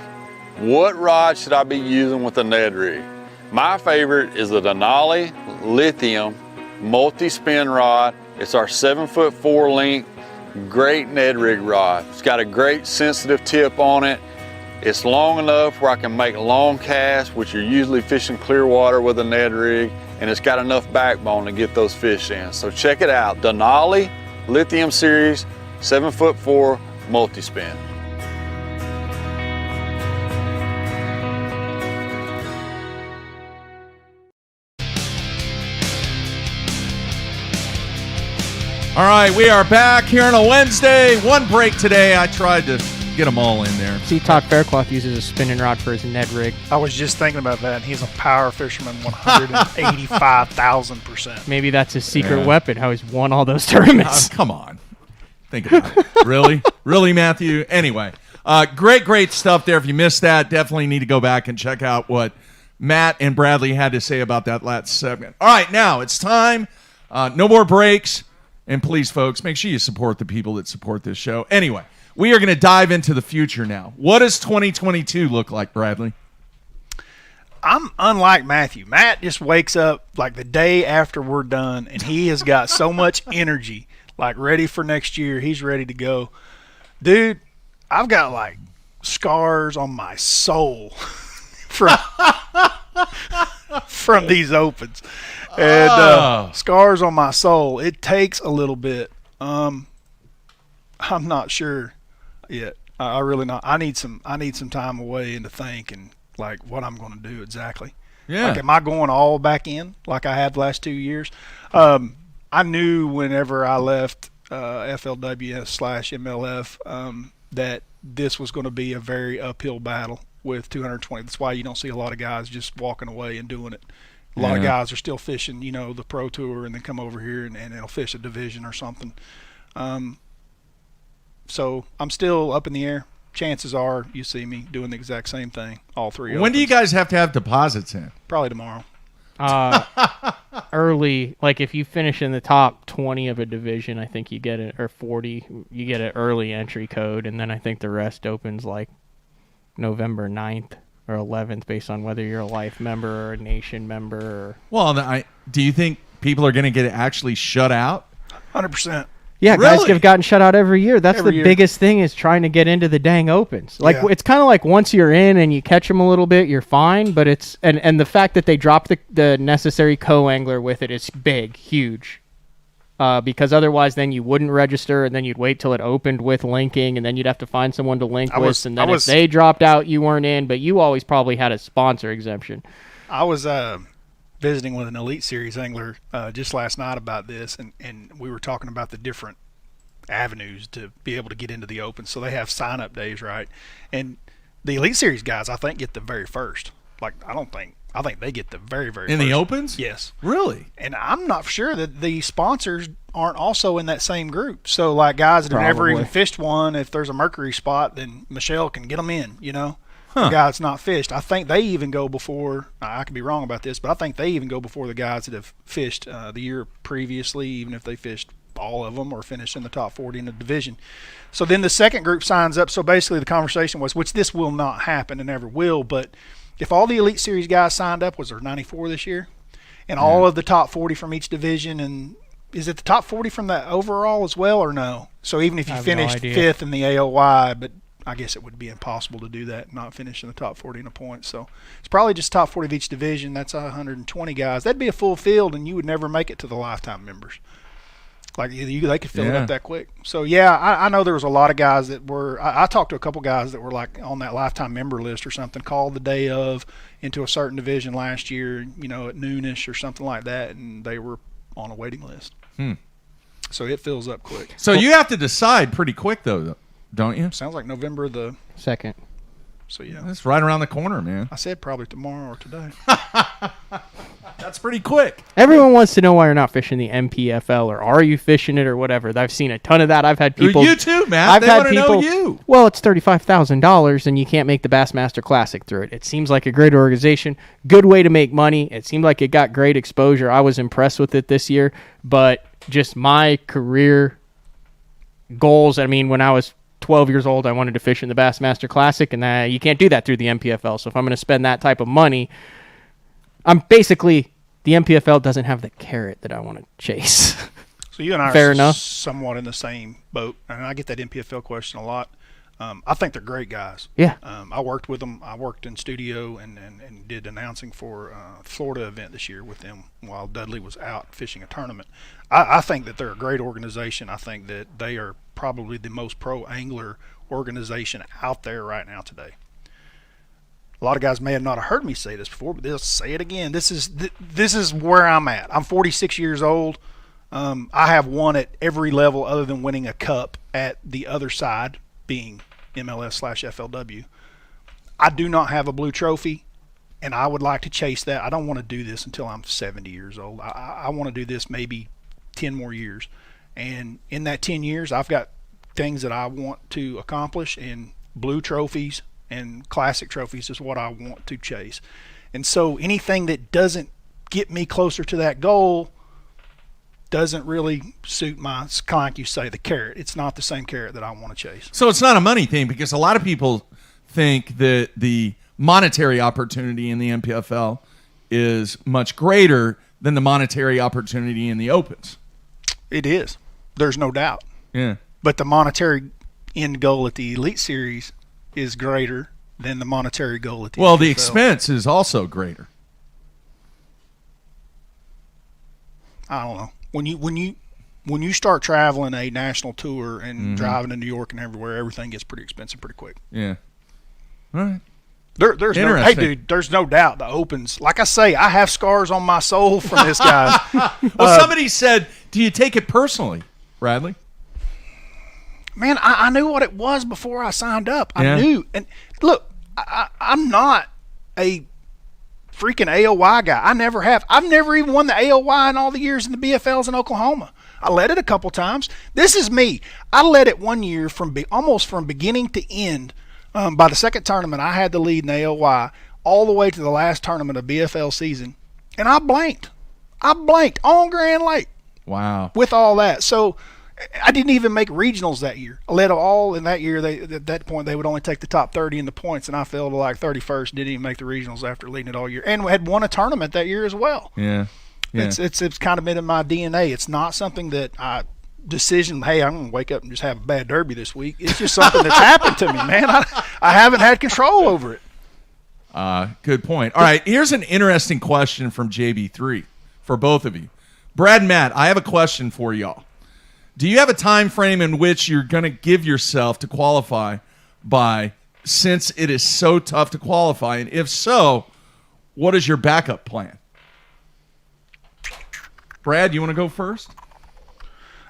What rod should I be using with the Ned Rig? My favorite is the Denali Lithium multi-spin rod. It's our 7'4" length great Ned Rig rod. It's got a great sensitive tip on it. It's long enough where I can make long casts, which you're usually fishing clear water with a Ned Rig, and it's got enough backbone to get those fish in. So check it out, Denali Lithium Series 7'4" multi-spin.
All right, we are back here on a Wednesday. One break today. I tried to get them all in there.
See, Todd Faircloth uses a spinning rod for his Ned Rig.
I was just thinking about that, and he's a power fisherman 185,000%.
Maybe that's his secret weapon, how he's won all those tournaments.
Come on. Think about it. Really? Really, Matthew? Anyway, great stuff there. If you missed that, definitely need to go back and check out what Matt and Bradley had to say about that last segment. All right, now it's time. No more breaks. And please, folks, make sure you support the people that support this show. Anyway, we are going to dive into the future now. What does 2022 look like, Bradley?
I'm unlike Matthew. Matt just wakes up like the day after we're done, and he has got so much energy, like ready for next year. He's ready to go. Dude, I've got like scars on my soul from these opens. And scars on my soul. It takes a little bit. I'm not sure yet. I really not. I need some time away and to think and like what I'm going to do exactly.
Yeah.
Like, am I going all back in like I had the last 2 years? I knew whenever I left FLWS/MLF that this was going to be a very uphill battle with 220. That's why you don't see a lot of guys just walking away and doing it. A lot of guys are still fishing, the Pro Tour, and then come over here and they'll fish a division or something. So I'm still up in the air. Chances are you see me doing the exact same thing, all three.
When do you guys have to have deposits in?
Probably tomorrow.
Early, like if you finish in the top 20 of a division, I think you get it, or 40, you get an early entry code, and then I think the rest opens like November 9th. Or 11th, based on whether you're a life member or a nation member. Or...
Well, do you think people are going to get actually shut out?
100%.
Yeah,
really?
Guys have gotten shut out every year. That's the biggest thing is trying to get into the dang opens. Like it's kind of like once you're in and you catch them a little bit, you're fine. But it's and the fact that they drop the necessary co-angler with it is big, huge. Because otherwise then you wouldn't register and then you'd wait till it opened with linking and then you'd have to find someone to link with and then if they dropped out you weren't in, but you always probably had a sponsor exemption.
I was visiting with an Elite Series angler just last night about this and we were talking about the different avenues to be able to get into the open. So they have sign-up days, right? And the Elite Series guys I think get the very first. Like I think they get the very first.
In the opens?
Yes.
Really?
And I'm not sure that the sponsors aren't also in that same group. So, like, guys that have never even fished one, if there's a Mercury spot, then Michelle can get them in, The guys not fished. I think they even go before, I could be wrong about this, but I think they even go before the guys that have fished the year previously, even if they fished all of them or finished in the top 40 in the division. So then the second group signs up. So basically the conversation was, which this will not happen and never will, but if all the Elite Series guys signed up, was there 94 this year? And all of the top 40 from each division, and is it the top 40 from the overall as well or no? So even if you finished fifth in the AOY, but I guess it would be impossible to do that and not finish in the top 40 in a point. So it's probably just top 40 of each division. That's 120 guys. That'd be a full field, and you would never make it to the lifetime members. Like they could fill it up that quick. So yeah, I know there was a lot of guys that were. I talked to a couple guys that were like on that lifetime member list or something, called the day of into a certain division last year, at noonish or something like that, and they were on a waiting list. So it fills up quick.
So you have to decide pretty quick though, don't you?
Sounds like November the
2nd.
So yeah,
that's right around the corner, man.
I said probably tomorrow or today.
That's pretty quick.
Everyone wants to know why you're not fishing the MPFL, or are you fishing it, or whatever. I've seen a ton of that. I've had people.
You too, Matt. They want to know you.
Well, it's $35,000, and you can't make the Bassmaster Classic through it. It seems like a great organization, good way to make money. It seemed like it got great exposure. I was impressed with it this year, but just my career goals. I mean, when I was 12 years old, I wanted to fish in the Bassmaster Classic, and you can't do that through the MPFL. So if I'm going to spend that type of money, I'm basically, the MPFL doesn't have the carrot that I want to chase.
So you and I
Fair
are
enough.
somewhat in the same boat, and I get that NPFL question a lot. I think they're great guys.
Yeah.
I worked with them. I worked in studio and did announcing for a Florida event this year with them while Dudley was out fishing a tournament. I think that they're a great organization. I think that they are probably the most pro angler organization out there right now today. A lot of guys may have not heard me say this before, but they'll say it again. This is where I'm at. I'm 46 years old. I have won at every level other than winning a cup at the other side, being MLS/FLW. I do not have a blue trophy, and I would like to chase that. I don't want to do this until I'm 70 years old. I want to do this maybe 10 more years. And in that 10 years, I've got things that I want to accomplish, and blue trophies and classic trophies is what I want to chase. And so anything that doesn't get me closer to that goal doesn't really suit my, like you say, the carrot. It's not the same carrot that I want to chase.
So it's not a money thing, because a lot of people think that the monetary opportunity in the NPFL is much greater than the monetary opportunity in the Opens.
It is. There's no doubt.
Yeah.
But the monetary end goal at the Elite Series is greater than the monetary goal at the
Well,
NPFL.
the expense is also greater.
I don't know. When you start traveling a national tour and driving to New York and everywhere, everything gets pretty expensive pretty quick.
Yeah. All right.
There's no, hey dude, there's no doubt the Opens. Like I say, I have scars on my soul from this guy.
Well, somebody said, "Do you take it personally, Bradley?"
Man, I knew what it was before I signed up. I
Yeah.
knew. And look, I'm not a freaking AOY guy. I never have. I've never even won the AOY in all the years in the BFLs in Oklahoma. I led it a couple times. This is me. I led it one year almost from beginning to end. By the second tournament, I had the lead in AOY all the way to the last tournament of BFL season, and I blanked. On Grand Lake.
Wow.
With all that. So I didn't even make regionals that year. I led all in that year. At that point, they would only take the top 30 in the points, and I fell to like 31st. Didn't even make the regionals after leading it all year, and had won a tournament that year as well.
Yeah.
It's kind of been in my DNA. It's not something that hey, I'm going to wake up and just have a bad derby this week. It's just something that's happened to me, man. I haven't had control over it.
Good point. All right, here's an interesting question from JB3 for both of you. Brad and Matt, I have a question for y'all. Do you have a time frame in which you're going to give yourself to qualify by, since it is so tough to qualify? And if so, what is your backup plan? Brad, you want to go first?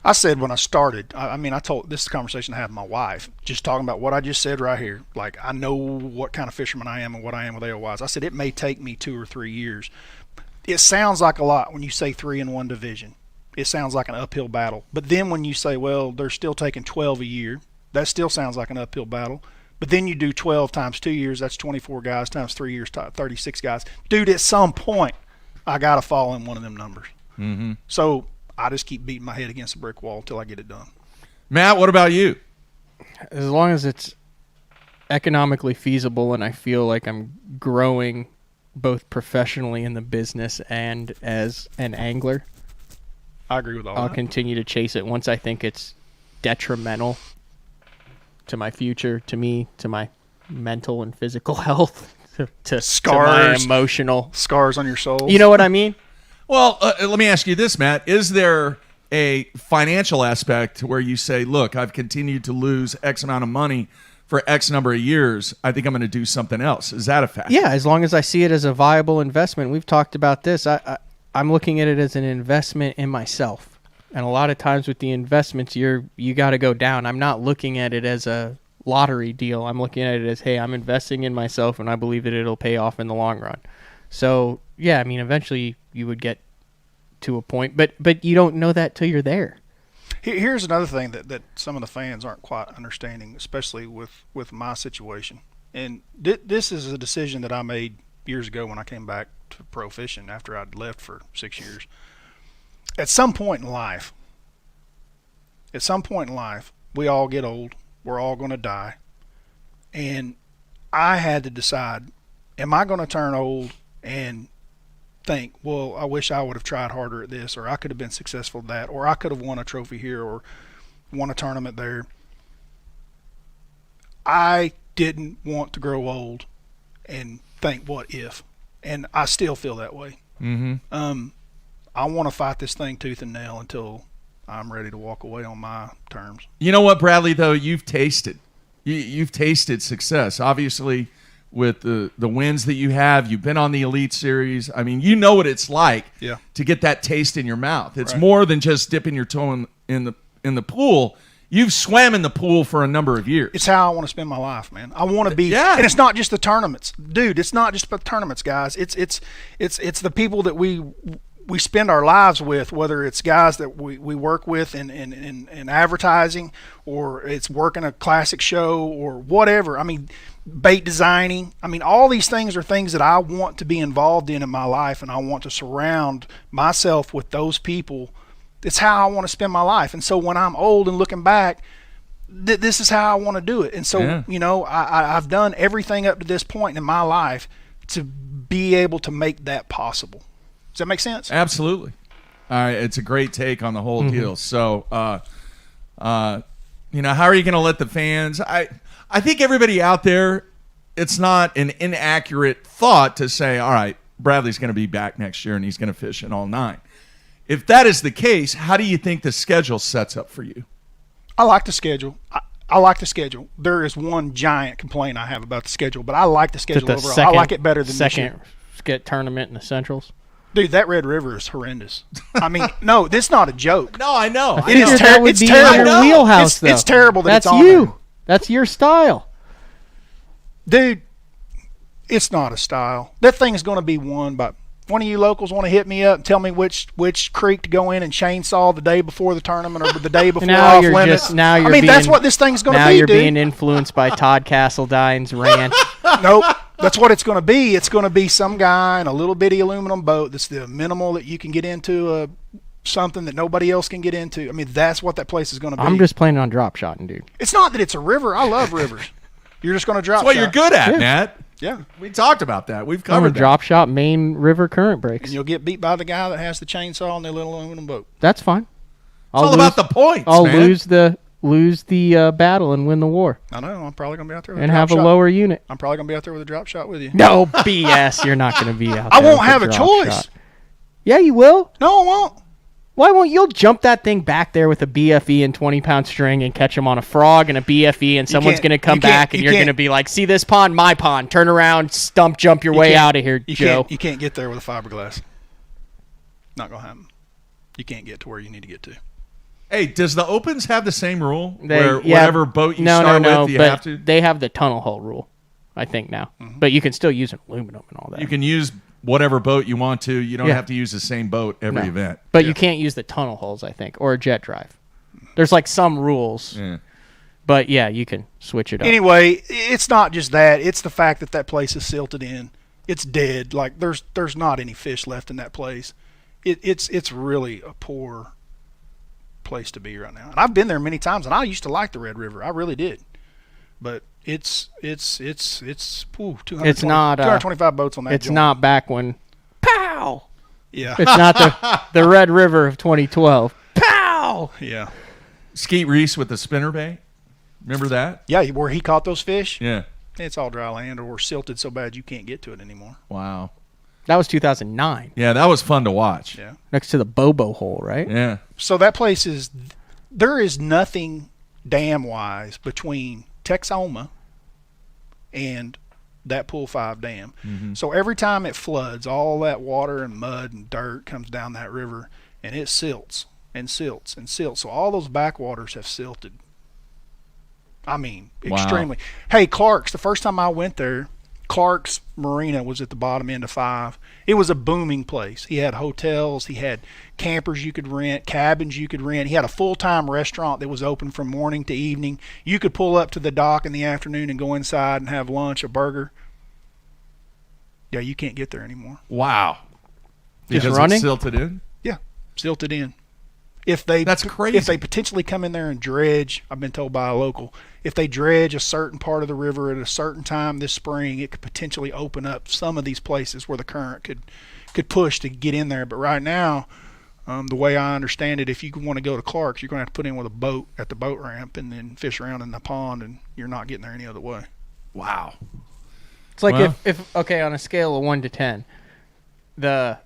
I said when I started, I told this conversation I had with my wife, just talking about what I just said right here. Like, I know what kind of fisherman I am and what I am with AOYs. I said it may take me 2 or 3 years. It sounds like a lot when you say 3 in one division. It sounds like an uphill battle. But then when you say, well, they're still taking 12 a year, that still sounds like an uphill battle. But then you do 12 times 2 years, that's 24 guys, times 3 years, 36 guys. Dude, at some point, I got to fall in one of them numbers.
Mm-hmm.
So I just keep beating my head against the brick wall until I get it done.
Matt, what about you?
As long as it's economically feasible and I feel like I'm growing both professionally in the business and as an angler,
I agree with all
I'll
that.
continue to chase it once I think it's detrimental to my future, to me, to my mental and physical health, to my emotional
scars on your soul.
You know what I mean?
Well, let me ask you this, Matt. Is there a financial aspect where you say, look, I've continued to lose X amount of money for X number of years. I think I'm going to do something else. Is that a fact?
Yeah, as long as I see it as a viable investment. We've talked about this. I'm looking at it as an investment in myself. And a lot of times with the investments, you got to go down. I'm not looking at it as a lottery deal. I'm looking at it as, hey, I'm investing in myself, and I believe that it'll pay off in the long run. So, yeah, I mean, eventually you would get to a point, but you don't know that till you're there.
Here's another thing that some of the fans aren't quite understanding, especially with my situation. And this is a decision that I made years ago when I came back to pro fishing after I'd left for 6 years. At some point in life, we all get old. We're all going to die. And I had to decide, am I going to turn old and think, well, I wish I would have tried harder at this, or I could have been successful at that, or I could have won a trophy here or won a tournament there. I didn't want to grow old and think, what if? And I still feel that way.
Mm-hmm.
I want to fight this thing tooth and nail until I'm ready to walk away on my terms.
You know what, Bradley, though? You've tasted. You've tasted success. Obviously, with the wins that you have, you've been on the Elite Series. I mean, you know what it's like to get that taste in your mouth. It's more than just dipping your toe in the pool. You've swam in the pool for a number of years.
It's how I want to spend my life, man. I want to be, and it's not just the tournaments, dude. It's not just about the tournaments, guys. It's the people that we spend our lives with, whether it's guys that we work with in advertising, or it's working a classic show or whatever. I mean, bait designing. I mean, all these things are things that I want to be involved in my life, and I want to surround myself with those people. It's how I want to spend my life. And so when I'm old and looking back, this is how I want to do it. And so, you know, I've done everything up to this point in my life to be able to make that possible. Does that make sense?
Absolutely. All right, it's a great take on the whole deal. So, you know, how are you going to let the fans? I think everybody out there, it's not an inaccurate thought to say, all right, Bradley's going to be back next year and he's going to fish in all 9. If that is the case, how do you think the schedule sets up for you?
I like the schedule. I like the schedule. There is one giant complaint I have about the schedule, but I like the schedule overall. I like it better than this year.
Second tournament in the Centrals.
Dude, that Red River is horrendous. I mean, no, this is not a joke.
No, I know.
It is terrible. It's terrible. Your wheelhouse, though.
It's terrible that
That's
it's on
you.
there.
That's your style.
Dude, it's not a style. That thing is going to be won by one of you locals. Want to hit me up and tell me which creek to go in and chainsaw the day before the tournament or the day before off limits. I mean, that's what this thing's going to be,
Now you're
dude.
being influenced by Todd Castledyne's rant.
Nope. That's what it's going to be. It's going to be some guy in a little bitty aluminum boat that's the minimal that you can get into, something that nobody else can get into. I mean, that's what that place is going to be.
I'm just planning on drop shotting, dude.
It's not that it's a river. I love rivers. You're just going to drop
That's what
shot.
you're good at, Nat.
Yeah.
We talked about that. We've
I'm
covered
gonna
that.
drop shot main river current breaks.
And you'll get beat by the guy that has the chainsaw on their little aluminum boat.
That's fine.
It's all about the points,
I'll
man.
lose the battle and win the war.
I know. I'm probably going to be out there with
and
a drop
have
shot.
a lower unit.
I'm probably going to be out there with a drop shot with you.
No BS. You're not going to be out there.
I won't
with
have a
drop
choice.
shot. Yeah, you will.
No, I won't.
Why won't you jump that thing back there with a BFE and 20-pound string and catch them on a frog and a BFE, and someone's going to come back and you're going to be like, see this pond, my pond. Turn around, stump, jump your way out of here, Joe.
You can't get there with a fiberglass. Not going to happen. You can't get to where you need to get to.
Hey, does the Opens have the same rule where whatever boat you start with, you
but
have to?
They have the tunnel hull rule, I think, now. But you can still use an aluminum and all that.
You can use whatever boat you want to. You don't have to use the same boat every event.
But you can't use the tunnel hulls, I think, or a jet drive. There's like some rules.
Yeah.
But yeah, you can switch it up.
Anyway, it's not just that. It's the fact that place is silted in. It's dead. Like there's not any fish left in that place. It's really a poor place to be right now. And I've been there many times, and I used to like the Red River. I really did. But it's 225 boats on that.
It's not back when pow.
Yeah.
It's not the Red River of 2012. Pow.
Yeah.
Skeet Reese with the spinnerbait. Remember that?
Yeah, where he caught those fish.
Yeah.
It's all dry land or silted so bad you can't get to it anymore.
Wow.
That was 2009.
Yeah, that was fun to watch.
Yeah.
Next to the Bobo hole, right?
Yeah.
So that place there is nothing dam-wise between Texoma and that Pool 5 dam.
Mm-hmm.
So every time it floods, all that water and mud and dirt comes down that river, and it silts and silts and silts. So all those backwaters have silted. I mean, extremely. Hey, Clark's, the first time I went there, Clark's Marina was at the bottom end of 5. It was a booming place. He had hotels. He had campers you could rent, cabins you could rent. He had a full-time restaurant that was open from morning to evening. You could pull up to the dock in the afternoon and go inside and have lunch, a burger. Yeah, you can't get there anymore.
Wow.
Just
Because
running?
it's silted in?
Yeah, silted in. That's
crazy.
If they potentially come in there and dredge, I've been told by a local, if they dredge a certain part of the river at a certain time this spring, it could potentially open up some of these places where the current could push to get in there. But right now, the way I understand it, if you want to go to Clark's, you're going to have to put in with a boat at the boat ramp and then fish around in the pond, and you're not getting there any other way.
Wow.
It's like if okay, on a scale of 1 to 10, the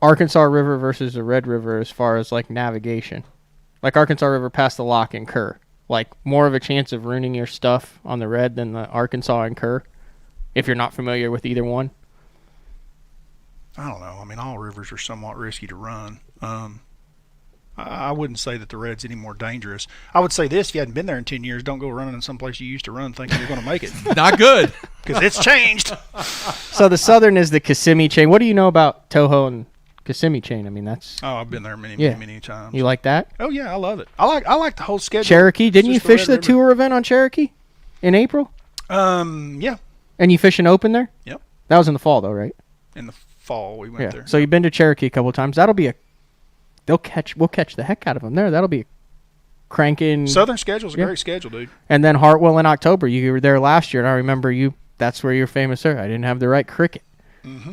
Arkansas River versus the Red River as far as like navigation. Like Arkansas River past the lock and Kerr. Like more of a chance of ruining your stuff on the Red than the Arkansas and Kerr, if you're not familiar with either one.
I don't know. I mean, all rivers are somewhat risky to run. I wouldn't say that the Red's any more dangerous. I would say this: if you hadn't been there in 10 years, don't go running in some place you used to run thinking you're going to make it.
Not good.
Because it's changed.
So the southern is the Kissimmee chain. What do you know about Toho and Kissimmee chain? I mean, that's...
Oh, I've been there many times.
You like that?
Oh, yeah, I love it. I like the whole schedule.
Cherokee. Didn't you fish the tour event on Cherokee in April?
Yeah.
And you fish an open there?
Yep.
That was in the fall, though, right?
In the fall, we went there.
So you've been to Cherokee a couple of times. That'll be a... We'll catch the heck out of them there. That'll be a cranking...
Southern schedule's a great schedule, dude.
And then Hartwell in October. You were there last year, and I remember you... That's where you're famous, sir. I didn't have the right cricket.
Mm-hmm.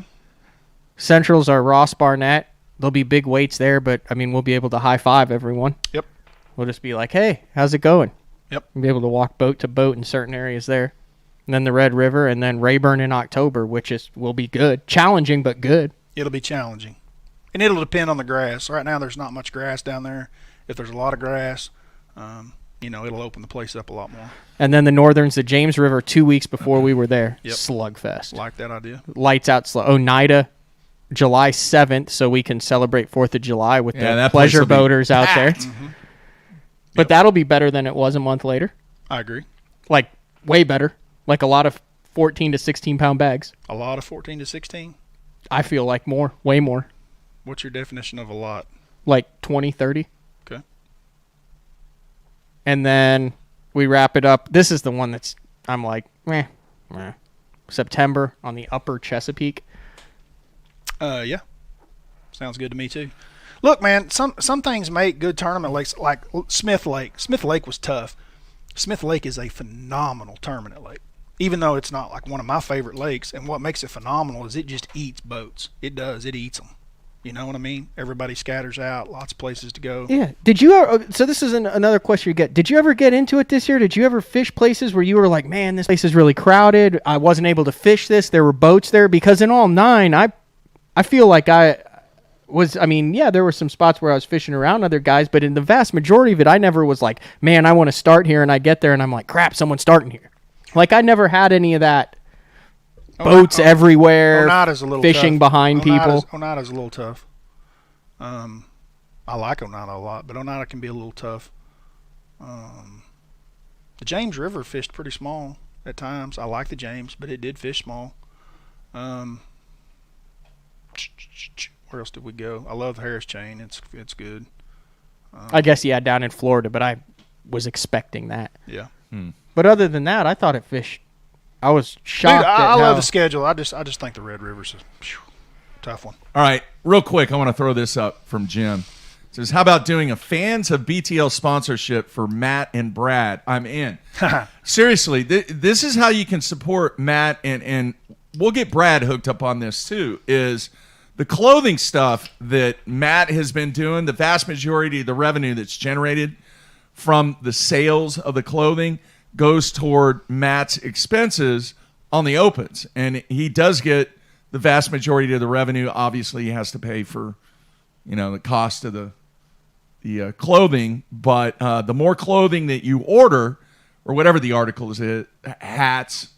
Centrals are Ross Barnett. There'll be big weights there, but, I mean, we'll be able to high-five everyone.
Yep.
We'll just be like, hey, how's it going?
Yep.
We'll be able to walk boat to boat in certain areas there. And then the Red River, and then Rayburn in October, which will be good. Challenging, but good.
It'll be challenging. And it'll depend on the grass. Right now, there's not much grass down there. If there's a lot of grass, it'll open the place up a lot more.
And then the Northern's the James River 2 weeks before we were there. Yep. Slugfest.
Like that idea.
Lights out slow. Oneida, July 7th, so we can celebrate 4th of July with the pleasure boaters out there.
Mm-hmm.
But that'll be better than it was a month later.
I agree.
Like, way better. Like a lot of 14 to 16-pound bags.
A lot of 14 to 16?
I feel like more. Way more.
What's your definition of a lot?
Like 20, 30.
Okay.
And then we wrap it up. This is the one that's, I'm like, meh. September on the upper Chesapeake.
Yeah. Sounds good to me, too. Look, man, some things make good tournament lakes, like Smith Lake. Smith Lake was tough. Smith Lake is a phenomenal tournament lake, even though it's not like one of my favorite lakes. And what makes it phenomenal is it just eats boats. It does. It eats them. You know what I mean? Everybody scatters out, lots of places to go.
Yeah. Did you ever, so this is another question you get. Did you ever get into it this year? Did you ever fish places where you were like, man, this place is really crowded. I wasn't able to fish this. There were boats there. Because in all 9, I feel like there were some spots where I was fishing around other guys, but in the vast majority of it, I never was like, man, I want to start here, and I get there, and I'm like, crap, someone's starting here. Like, I never had any of that. Boats everywhere,
Oneida's a little
fishing
tough.
behind people.
Oneida's a little tough. I like Oneida a lot, but Oneida can be a little tough. The James River fished pretty small at times. I like the James, but it did fish small. Where else did we go? I love the Harris chain. It's good.
I guess, down in Florida, but I was expecting that.
Yeah.
But other than that, I thought it fished. I was shocked.
Dude, I love the schedule. I just think the Red River's a tough one.
All right, real quick, I want to throw this up from Jim. It says, how about doing a fans of BTL sponsorship for Matt and Brad? I'm in. Seriously, this is how you can support Matt, and we'll get Brad hooked up on this too, is the clothing stuff that Matt has been doing. The vast majority of the revenue that's generated from the sales of the clothing goes toward Matt's expenses on the opens. And he does get the vast majority of the revenue. Obviously, he has to pay for, the cost of the clothing. But the more clothing that you order, or whatever the article is, hats,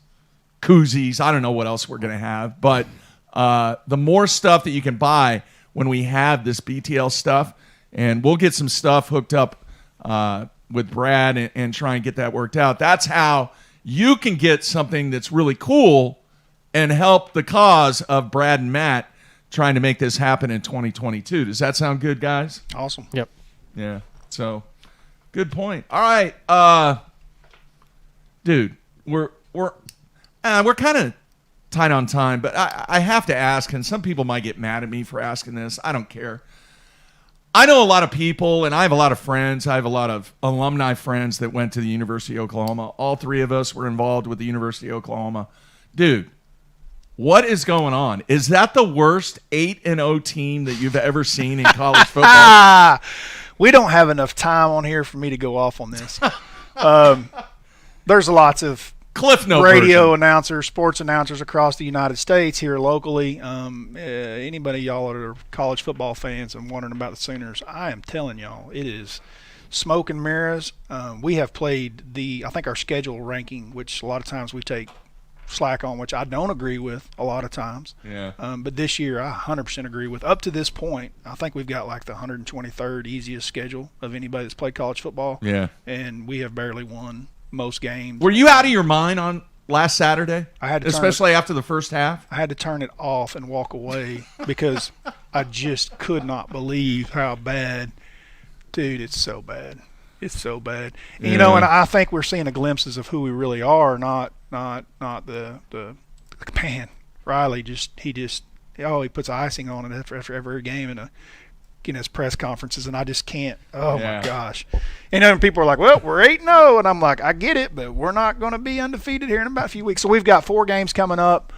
koozies, I don't know what else we're going to have. But the more stuff that you can buy when we have this BTL stuff, and we'll get some stuff hooked up with Brad and try and get that worked out. That's how you can get something that's really cool and help the cause of Brad and Matt trying to make this happen in 2022. Does that sound good, guys?
Awesome.
Yep.
Yeah. So, good point. All right, dude, we're kind of tight on time, but I have to ask, and some people might get mad at me for asking this. I don't care. I know a lot of people, and I have a lot of friends. I have a lot of alumni friends that went to the University of Oklahoma. All 3 of us were involved with the University of Oklahoma. Dude, What is going on? Is that the worst 8-0 team that you've ever seen in college football?
We don't have enough time on here for me to go off on this. There's lots of
Cliff Note
radio announcers, sports announcers across the United States here locally. Anybody y'all that are college football fans and wondering about the Sooners, I am telling y'all, it is smoke and mirrors. We have played I think our schedule ranking, which a lot of times we take slack on, which I don't agree with a lot of times.
Yeah.
But this year I 100% agree with. Up to this point, I think we've got like the 123rd easiest schedule of anybody that's played college football.
Yeah.
And we have barely won most games.
Were you out of your mind on last Saturday?
I had to
especially after the first half?
I had to turn it off and walk away because I just could not believe how bad. Dude, it's so bad. It's so bad. Yeah. You know, and I think we're seeing the glimpses of who we really are, not the man. Riley he puts icing on it after every game in his press conferences, and I just can't. Oh my gosh! And then people are like, "Well, we're 8-0," and I'm like, "I get it, but we're not going to be undefeated here in about a few weeks." So we've got 4 games coming up.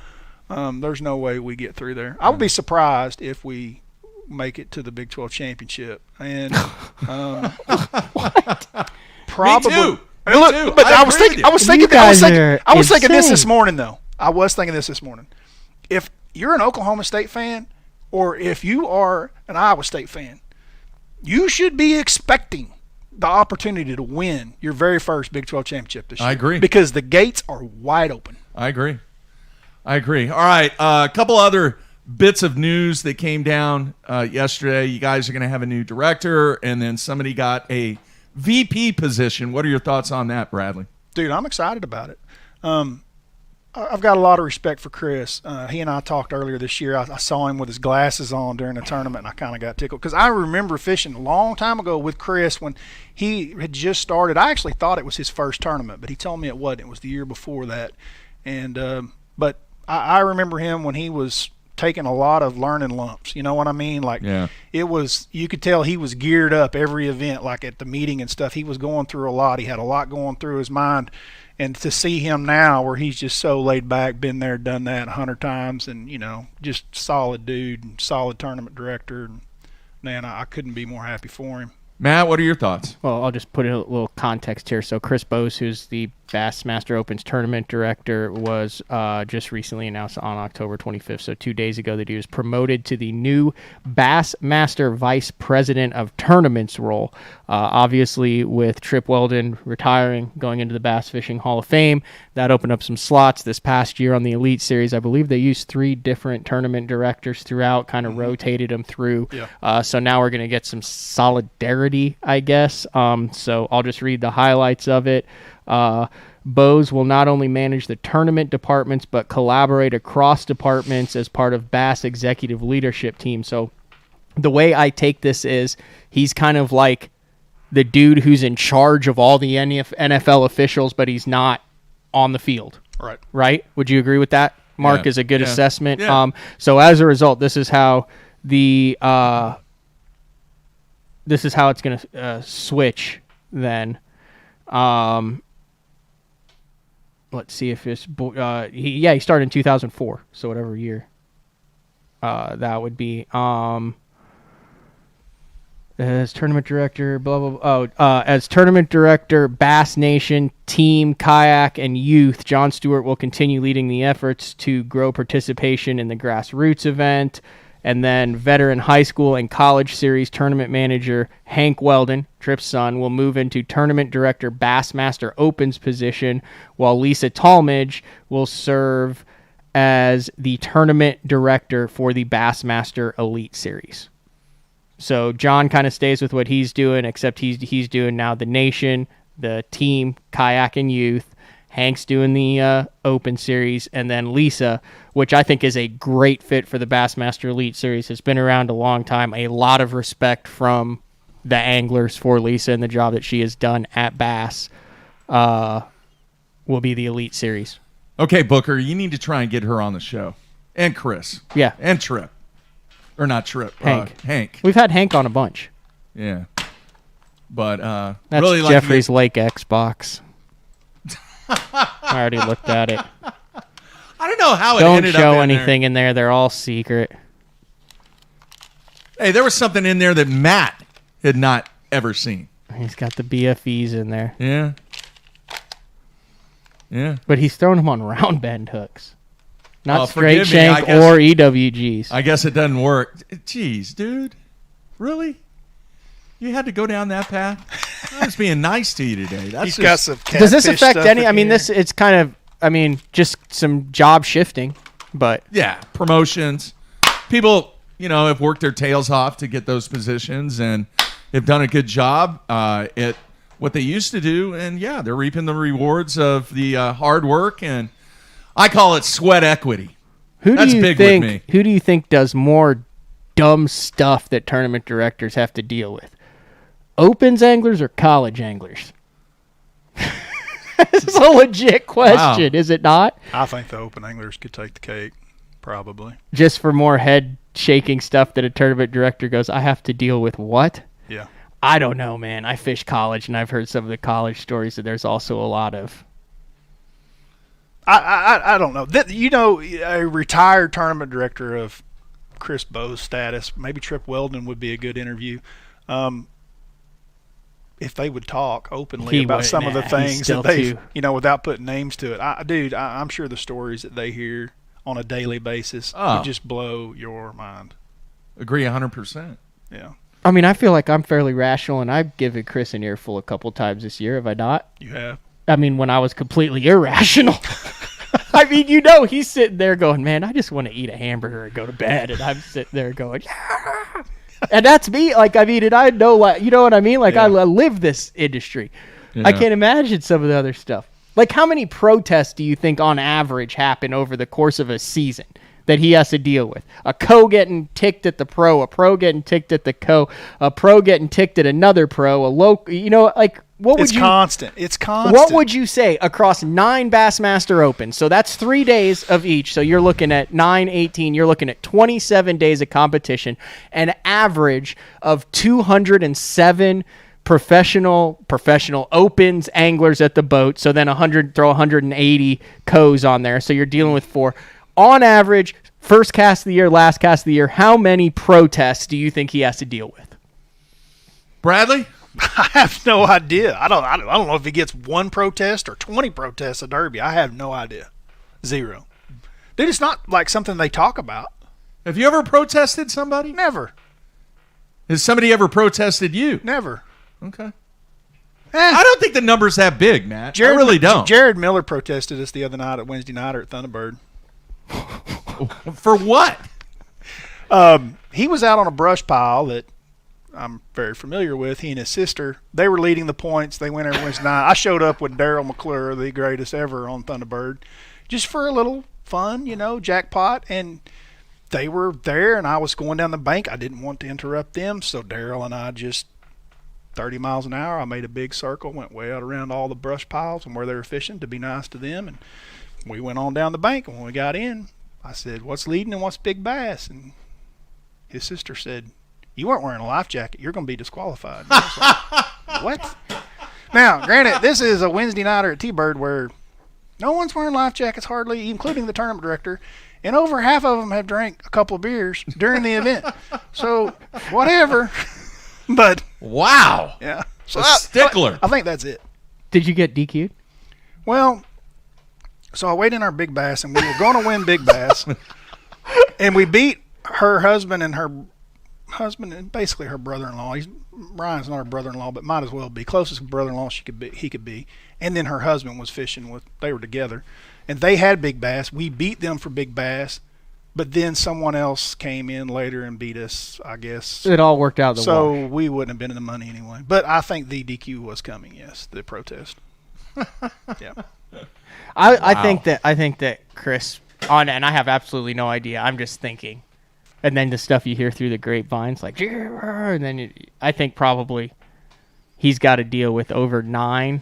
There's no way we get through there. I would be surprised if we make it to the Big 12 championship, and
what?
Probably.
Me too.
Look, but I was thinking this this morning though. I was thinking this morning. If you're an Oklahoma State fan, or if you are an Iowa State fan, you should be expecting the opportunity to win your very first Big 12 championship this year.
I agree.
Because the gates are wide open.
I agree. All right, a couple other bits of news that came down yesterday. You guys are going to have a new director, and then somebody got a VP position. What are your thoughts on that, Bradley?
Dude, I'm excited about it. I've got a lot of respect for Chris. He and I talked earlier this year. I saw him with his glasses on during the tournament, and I kind of got tickled because I remember fishing a long time ago with Chris when he had just started. I actually thought it was his first tournament, but he told me it wasn't. It was the year before that. And but I remember him when he was taking a lot of learning lumps. You know what I mean? Like, it was, you could tell he was geared up every event, like at the meeting and stuff. He was going through a lot. He had a lot going through his mind. And to see him now where he's just so laid back, been there, done that 100 times, and, you know, just solid dude and solid tournament director. And, man, I couldn't be more happy for him.
Matt, what are your thoughts?
Well, I'll just put in a little context here. So Chris Bose, who's the Bassmaster Opens tournament director, was just recently announced on October 25th, so 2 days ago, that he was promoted to the new Bassmaster Vice President of Tournaments role. Obviously, with Trip Weldon retiring, going into the Bass Fishing Hall of Fame, that opened up some slots this past year on the Elite Series. I believe they used 3 different tournament directors throughout, kind of rotated them through. Yeah. So now we're going to get some solidarity, I guess. So I'll just read the highlights of it. Bose will not only manage the tournament departments, but collaborate across departments as part of Bass executive leadership team. So the way I take this is he's kind of like the dude who's in charge of all the NFL officials, but he's not on the field. Right? Would you agree with that? Mark, is a good assessment.
Yeah.
So as a result, this is how it's going to switch then. Let's see if it's he started in 2004, so whatever year that would be. As tournament director, blah blah blah. As tournament director, Bass Nation, Team, Kayak, and Youth, John Stewart will continue leading the efforts to grow participation in the grassroots event. And then veteran high school and college series tournament manager Hank Weldon, Tripp's son, will move into tournament director Bassmaster Opens position, while Lisa Talmadge will serve as the tournament director for the Bassmaster Elite Series. So John kind of stays with what he's doing, except he's doing now the Nation, the Team, Kayak, and Youth. Hank's doing the Open Series, and then Lisa, which I think is a great fit for the Bassmaster Elite Series, has been around a long time. A lot of respect from the anglers for Lisa and the job that she has done at Bass. Will be the Elite Series.
Okay, Booker, you need to try and get her on the show. And Chris.
Yeah.
And Trip. Or not Trip. Hank.
We've had Hank on a bunch.
Yeah. But
that's
really
Jeffrey's Lake Xbox. I already looked at it.
I don't know how it
Don't
ended up
show
in
anything in there. They're all secret.
Hey, there was something in there that Matt had not ever seen.
He's got the BFEs in there.
Yeah. Yeah.
But he's throwing them on round bend hooks. Not straight
forgive me,
shank or EWGs.
I guess it doesn't work. Jeez, dude. Really? You had to go down that path? I was being nice to you today.
He's got some
Does this
catfish
affect
stuff
any?
in
I mean,
here.
it's kind of, just some job shifting, but.
Yeah, promotions. People, have worked their tails off to get those positions and have done a good job at what they used to do. And, yeah, they're reaping the rewards of the hard work. And I call it sweat equity. That's big with me.
Who do you think does more dumb stuff that tournament directors have to deal with? Opens anglers or college anglers? This is a legit question, is it not?
I think the open anglers could take the cake, probably.
Just for more head shaking stuff that a tournament director goes, I have to deal with what?
Yeah.
I don't know, man. I fish college, and I've heard some of the college stories that there's also a lot of.
I don't know. A retired tournament director of Chris Bow's status, maybe Trip Weldon would be a good interview. If they would talk openly about some of the things that they, without putting names to it. I'm sure the stories that they hear on a daily basis would just blow your mind.
Agree 100%.
Yeah.
I mean, I feel like I'm fairly rational, and I've given Chris an earful a couple times this year, have I not?
You have.
I mean, when I was completely irrational. I mean, he's sitting there going, man, I just want to eat a hamburger and go to bed. And I'm sitting there going, yeah. And that's me. And I know, you know what I mean? I live this industry. Yeah. I can't imagine some of the other stuff. How many protests do you think on average happen over the course of a season that he has to deal with? A co getting ticked at the pro, a pro getting ticked at the co, a pro getting ticked at another pro, a local,
It's constant. It's constant.
What would you say across 9 Bassmaster Opens? So that's 3 days of each. So you're looking at 9, 18. You're looking at 27 days of competition, an average of 207 professional opens anglers at the boat. So then 180 co's on there. So you're dealing with 4. On average, first cast of the year, last cast of the year, how many protests do you think he has to deal with?
Bradley?
I have no idea. I don't know if he gets 1 protest or 20 protests at Derby. I have no idea. 0. Dude, it's not like something they talk about.
Have you ever protested somebody?
Never.
Has somebody ever protested you?
Never.
Okay. I don't think the number's that big, Matt. I really don't.
Jared Miller protested us the other night at Wednesday night at Thunderbird.
For what?
He was out on a brush pile that I'm very familiar with. He and his sister, they were leading the points. They went every Wednesday night. I showed up with Daryl McClure, the greatest ever on Thunderbird, just for a little fun, jackpot. And they were there, and I was going down the bank. I didn't want to interrupt them, so Daryl and I just 30 miles an hour. I made a big circle, went way out around all the brush piles and where they were fishing to be nice to them. And we went on down the bank, and when we got in, I said, what's leading and what's big bass? And his sister said, you weren't wearing a life jacket. You're going to be disqualified. And I was like, what? Now, granted, this is a Wednesday nighter at T-Bird where no one's wearing life jackets hardly, including the tournament director, and over half of them have drank a couple of beers during the event. So, whatever. But
wow.
Yeah.
So a stickler.
I think that's it.
Did you get DQ'd?
Well, so I weighed in our big bass, and we were going to win big bass. And we beat her husband and basically her brother-in-law. Ryan's not her brother-in-law, but might as well be. Closest brother-in-law he could be. And then her husband was fishing they were together. And they had big bass. We beat them for big bass. But then someone else came in later and beat us, I guess.
It all worked out the
So
wash.
we wouldn't have been in the money anyway. But I think the DQ was coming, yes, the protest. Yeah.
I think that Chris, and I have absolutely no idea. I'm just thinking. And then the stuff you hear through the grapevines, and then I think probably he's got to deal with over 9.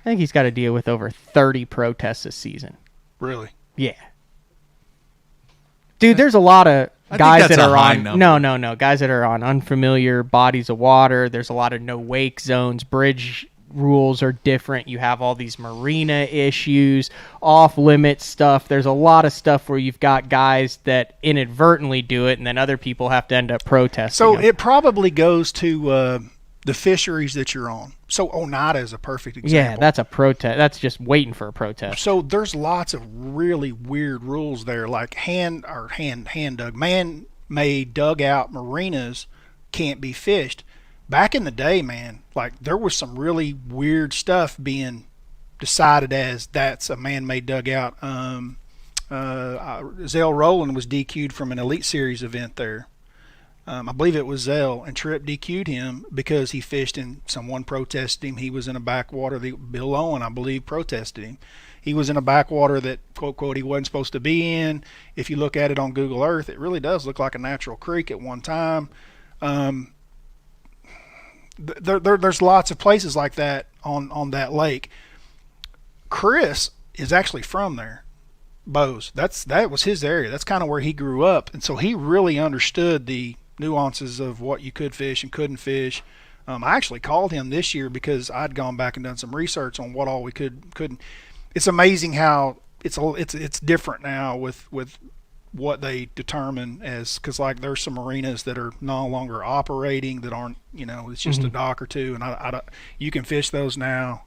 I think he's got to deal with over 30 protests this season.
Really?
Yeah. Dude, there's a lot of guys that are on guys that are on unfamiliar bodies of water. There's a lot of no wake zones, bridge rules are different. You have all these marina issues, off-limit stuff. There's a lot of stuff where you've got guys that inadvertently do it, and then other people have to end up protesting.
So
them.
it probably goes to the fisheries that you're on. So Oneida is a perfect example.
Yeah, that's a protest. That's just waiting for a protest.
So there's lots of really weird rules there, like man-made dugout marinas can't be fished. Back in the day, man, like there was some really weird stuff being decided as that's a man-made dugout. Zell Rowland was DQ'd from an Elite Series event there. I believe it was Zell, and Tripp DQ'd him because he fished and someone protested him. He was in a backwater. Bill Owen, I believe, protested him. He was in a backwater that, quote, quote, he wasn't supposed to be in. If you look at it on Google Earth, it really does look like a natural creek at one time. There's lots of places like that on that lake. Chris is actually from there, Bose. That was his area. That's kind of where he grew up, and so he really understood the nuances of what you could fish and couldn't fish. I actually called him this year because I'd gone back and done some research on what all we couldn't. It's amazing how it's different now with what they determine as, because like there's some marinas that are no longer operating that aren't, it's just a dock or two, and I you can fish those now.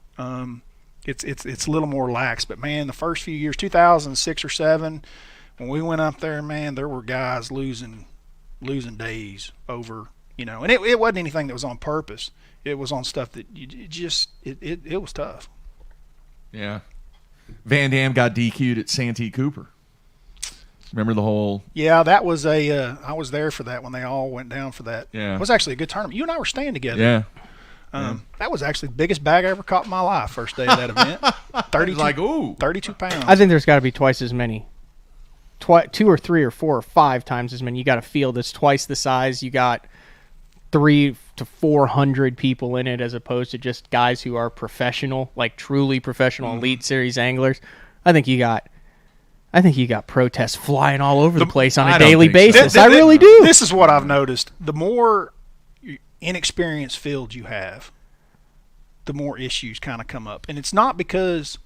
It's a little more lax, but man, the first few years, 2006 or 7, when we went up there, man, there were guys losing days over, and it wasn't anything that was on purpose. It was on stuff that it was tough.
Yeah. Van Dam got DQ'd at Santee Cooper. Remember the whole...
Yeah, that was I was there for that when they all went down for that.
Yeah.
It was actually a good tournament. You and I were staying together.
Yeah.
That was actually the biggest bag I ever caught in my life first day of that event. 32 pounds.
I think there's got to be twice as many. 2 or 3 or 4 or 5 times as many. You got a field that's twice the size. You got 300 to 400 people in it, as opposed to just guys who are professional, like truly professional Elite Series anglers. I think you got protests flying all over the place on a daily basis. I really do.
This is what I've noticed. The more inexperienced fields you have, the more issues kind of come up. And it's not because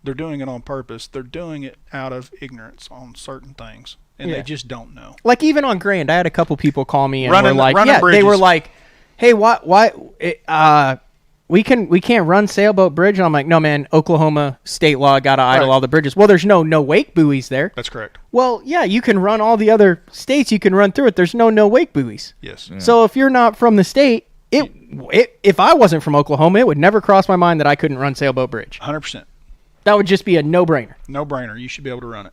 they're doing it on purpose. They're doing it out of ignorance on certain things. And they just don't know.
Like even on Grand, I had a couple people call me and
they
were like, hey, why we can't run Sailboat Bridge. And I'm like, no, man, Oklahoma state law got to idle all the bridges. Well, there's no wake buoys there.
That's correct.
Well, yeah, you can run all the other states. You can run through it. There's no wake buoys.
Yes.
Yeah. So if you're not from the state, if I wasn't from Oklahoma, it would never cross my mind that I couldn't run Sailboat Bridge.
100%.
That would just be a no-brainer.
No-brainer. You should be able to run it.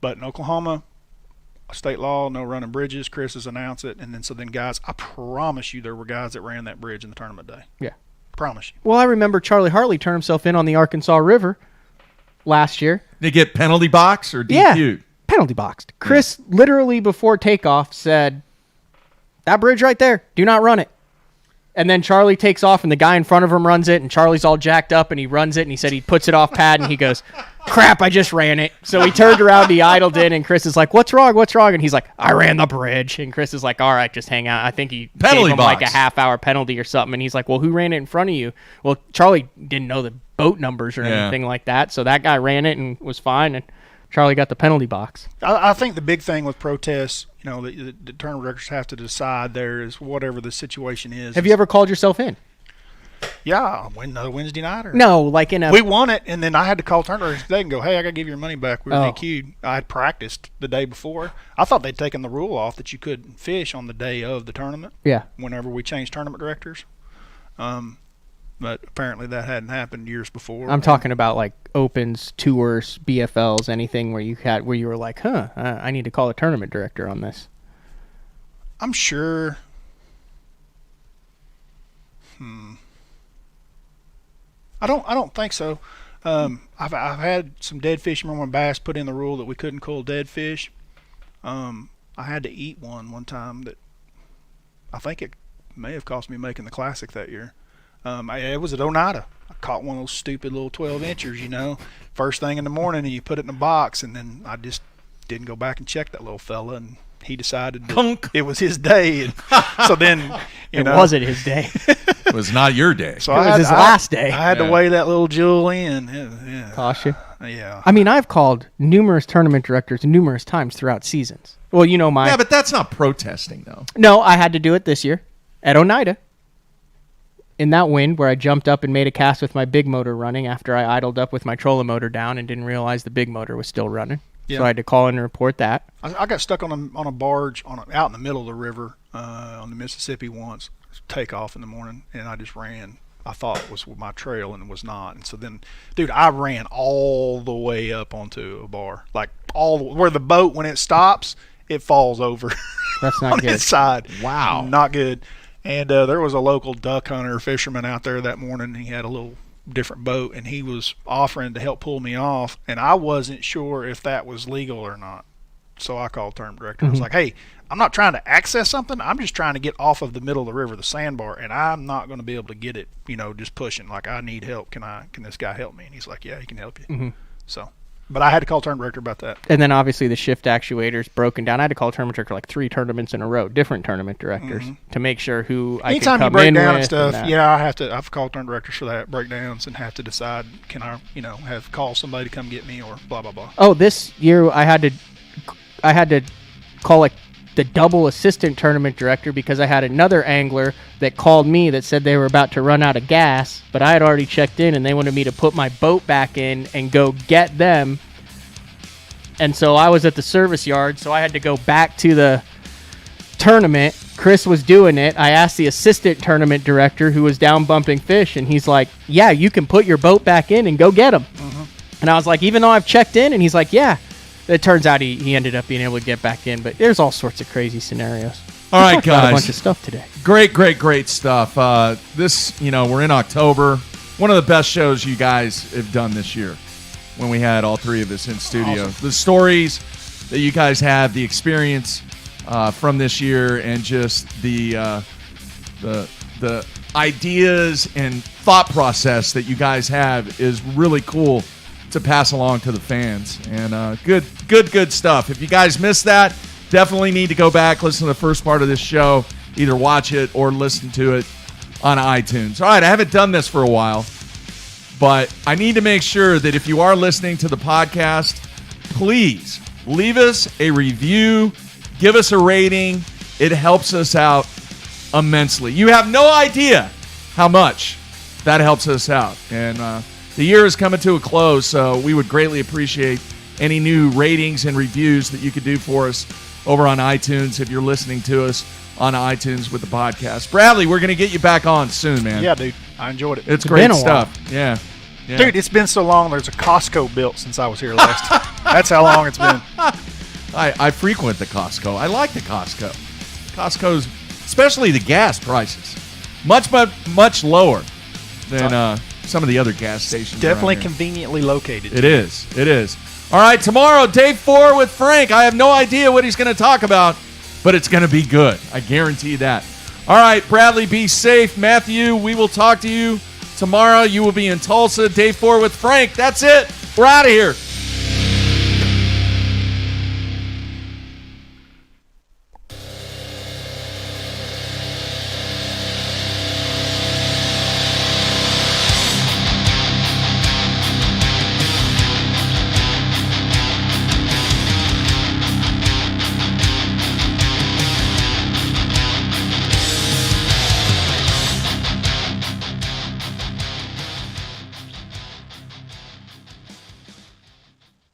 But in Oklahoma, state law, no running bridges. Chris has announced it. And then guys, I promise you there were guys that ran that bridge in the tournament day.
Yeah.
Promise you.
Well, I remember Charlie Hartley turned himself in on the Arkansas River last year.
Did he get penalty box or DQ'd?
Yeah, penalty boxed. Chris literally before takeoff said, that bridge right there, do not run it. And then Charlie takes off, and the guy in front of him runs it, and Charlie's all jacked up, and he runs it, and he said he puts it off pad, and he goes, crap, I just ran it. So he turned around, he idled in, and Chris is like, what's wrong? And he's like, I ran the bridge. And Chris is like, all right, just hang out. I think he gave him like a half-hour penalty or something, and he's like, well, who ran it in front of you? Well, Charlie didn't know the boat numbers or anything like that, so that guy ran it and was fine, and Charlie got the penalty box.
I think the big thing with protests, the tournament directors have to decide there is whatever the situation is.
Have you ever called yourself in?
Yeah, another Wednesday night?
No, like in a...
We won it, and then I had to call tournament directors today and go, hey, I got to give you your money back. We were DQ'd. I had practiced the day before. I thought they'd taken the rule off that you couldn't fish on the day of the tournament.
Yeah.
Whenever we changed tournament directors. But apparently that hadn't happened years before.
I'm talking about like opens, tours, BFLs, anything where you were like, I need to call a tournament director on this.
I'm sure. I don't think so. I've had some dead fish. Remember when Bass put in the rule that we couldn't cull dead fish? I had to eat one time that I think it may have cost me making the Classic that year. It was at Oneida. I caught one of those stupid little 12-inchers, first thing in the morning, and you put it in a box, and then I just didn't go back and check that little fella, and he decided that it was his day. And so then,
it wasn't his day.
It was not your day.
So
it was his last day.
I had to weigh that little jewel in. Yeah.
Caution.
Yeah.
I mean, I've called numerous tournament directors numerous times throughout seasons. Well,
Yeah, but that's not protesting, though.
No, I had to do it this year at Oneida. In that wind where I jumped up and made a cast with my big motor running after I idled up with my trolling motor down and didn't realize the big motor was still running. Yeah. So I had to call in and report that.
I got stuck on a barge out in the middle of the river on the Mississippi once, take off in the morning, and I just ran. I thought it was my trail, and it was not. And so then, dude, I ran all the way up onto a bar, like where the boat, when it stops, it falls over.
That's not
on
good.
its side.
Wow.
Not good. And there was a local duck hunter, fisherman out there that morning. He had a little different boat, and he was offering to help pull me off, and I wasn't sure if that was legal or not. So I called term director. I was like, hey, I'm not trying to access something. I'm just trying to get off of the middle of the river, the sandbar, and I'm not going to be able to get it, just pushing. Like, I need help. Can this guy help me? And he's like, yeah, he can help you.
Mm-hmm.
So, but I had to call term director about that.
And then obviously the shift actuator's broken down. I had to call tournament director like 3 tournaments in a row, different tournament directors, to make sure who I can come in with.
Anytime you break down and stuff, I've called tournament directors for that, breakdowns, and have to decide, can I, have call somebody to come get me or blah, blah, blah.
Oh, this year I had to call the double assistant tournament director because I had another angler that called me that said they were about to run out of gas, but I had already checked in and they wanted me to put my boat back in and go get them. And so I was at the service yard, so I had to go back to the tournament. Chris was doing it. I asked the assistant tournament director who was down bumping fish, and he's like, yeah, you can put your boat back in and go get them. Mm-hmm. And I was like, even though I've checked in? And he's like, yeah. It turns out he ended up being able to get back in, but there's all sorts of crazy scenarios.
All right, guys.
A bunch of stuff today.
Great stuff. We're in October. One of the best shows you guys have done this year when we had all 3 of us in studio. Awesome. The stories that you guys have, the experience from this year, and just the ideas and thought process that you guys have is really cool to pass along to the fans. And good stuff. If you guys missed that, definitely need to go back, listen to the first part of this show, either watch it or listen to it on iTunes. All right, I haven't done this for a while, but I need to make sure that if you are listening to the podcast, please leave us a review, give us a rating. It helps us out immensely. You have no idea how much that helps us out. And the year is coming to a close, so we would greatly appreciate any new ratings and reviews that you could do for us over on iTunes if you're listening to us on iTunes with the podcast. Bradley, we're going to get you back on soon, man.
Yeah, dude. I enjoyed it.
It's great stuff. Yeah.
Dude, it's been so long. There's a Costco built since I was here last. That's how long it's been.
I frequent the Costco. I like the Costco. Costco's, especially the gas prices, much lower than some of the other gas stations.
Definitely conveniently located.
It is. All right, tomorrow, day 4 with Frank. I have no idea what he's going to talk about, but it's going to be good. I guarantee that. All right, Bradley, be safe. Matthew, we will talk to you tomorrow. You will be in Tulsa, day 4 with Frank. That's it. We're out of here.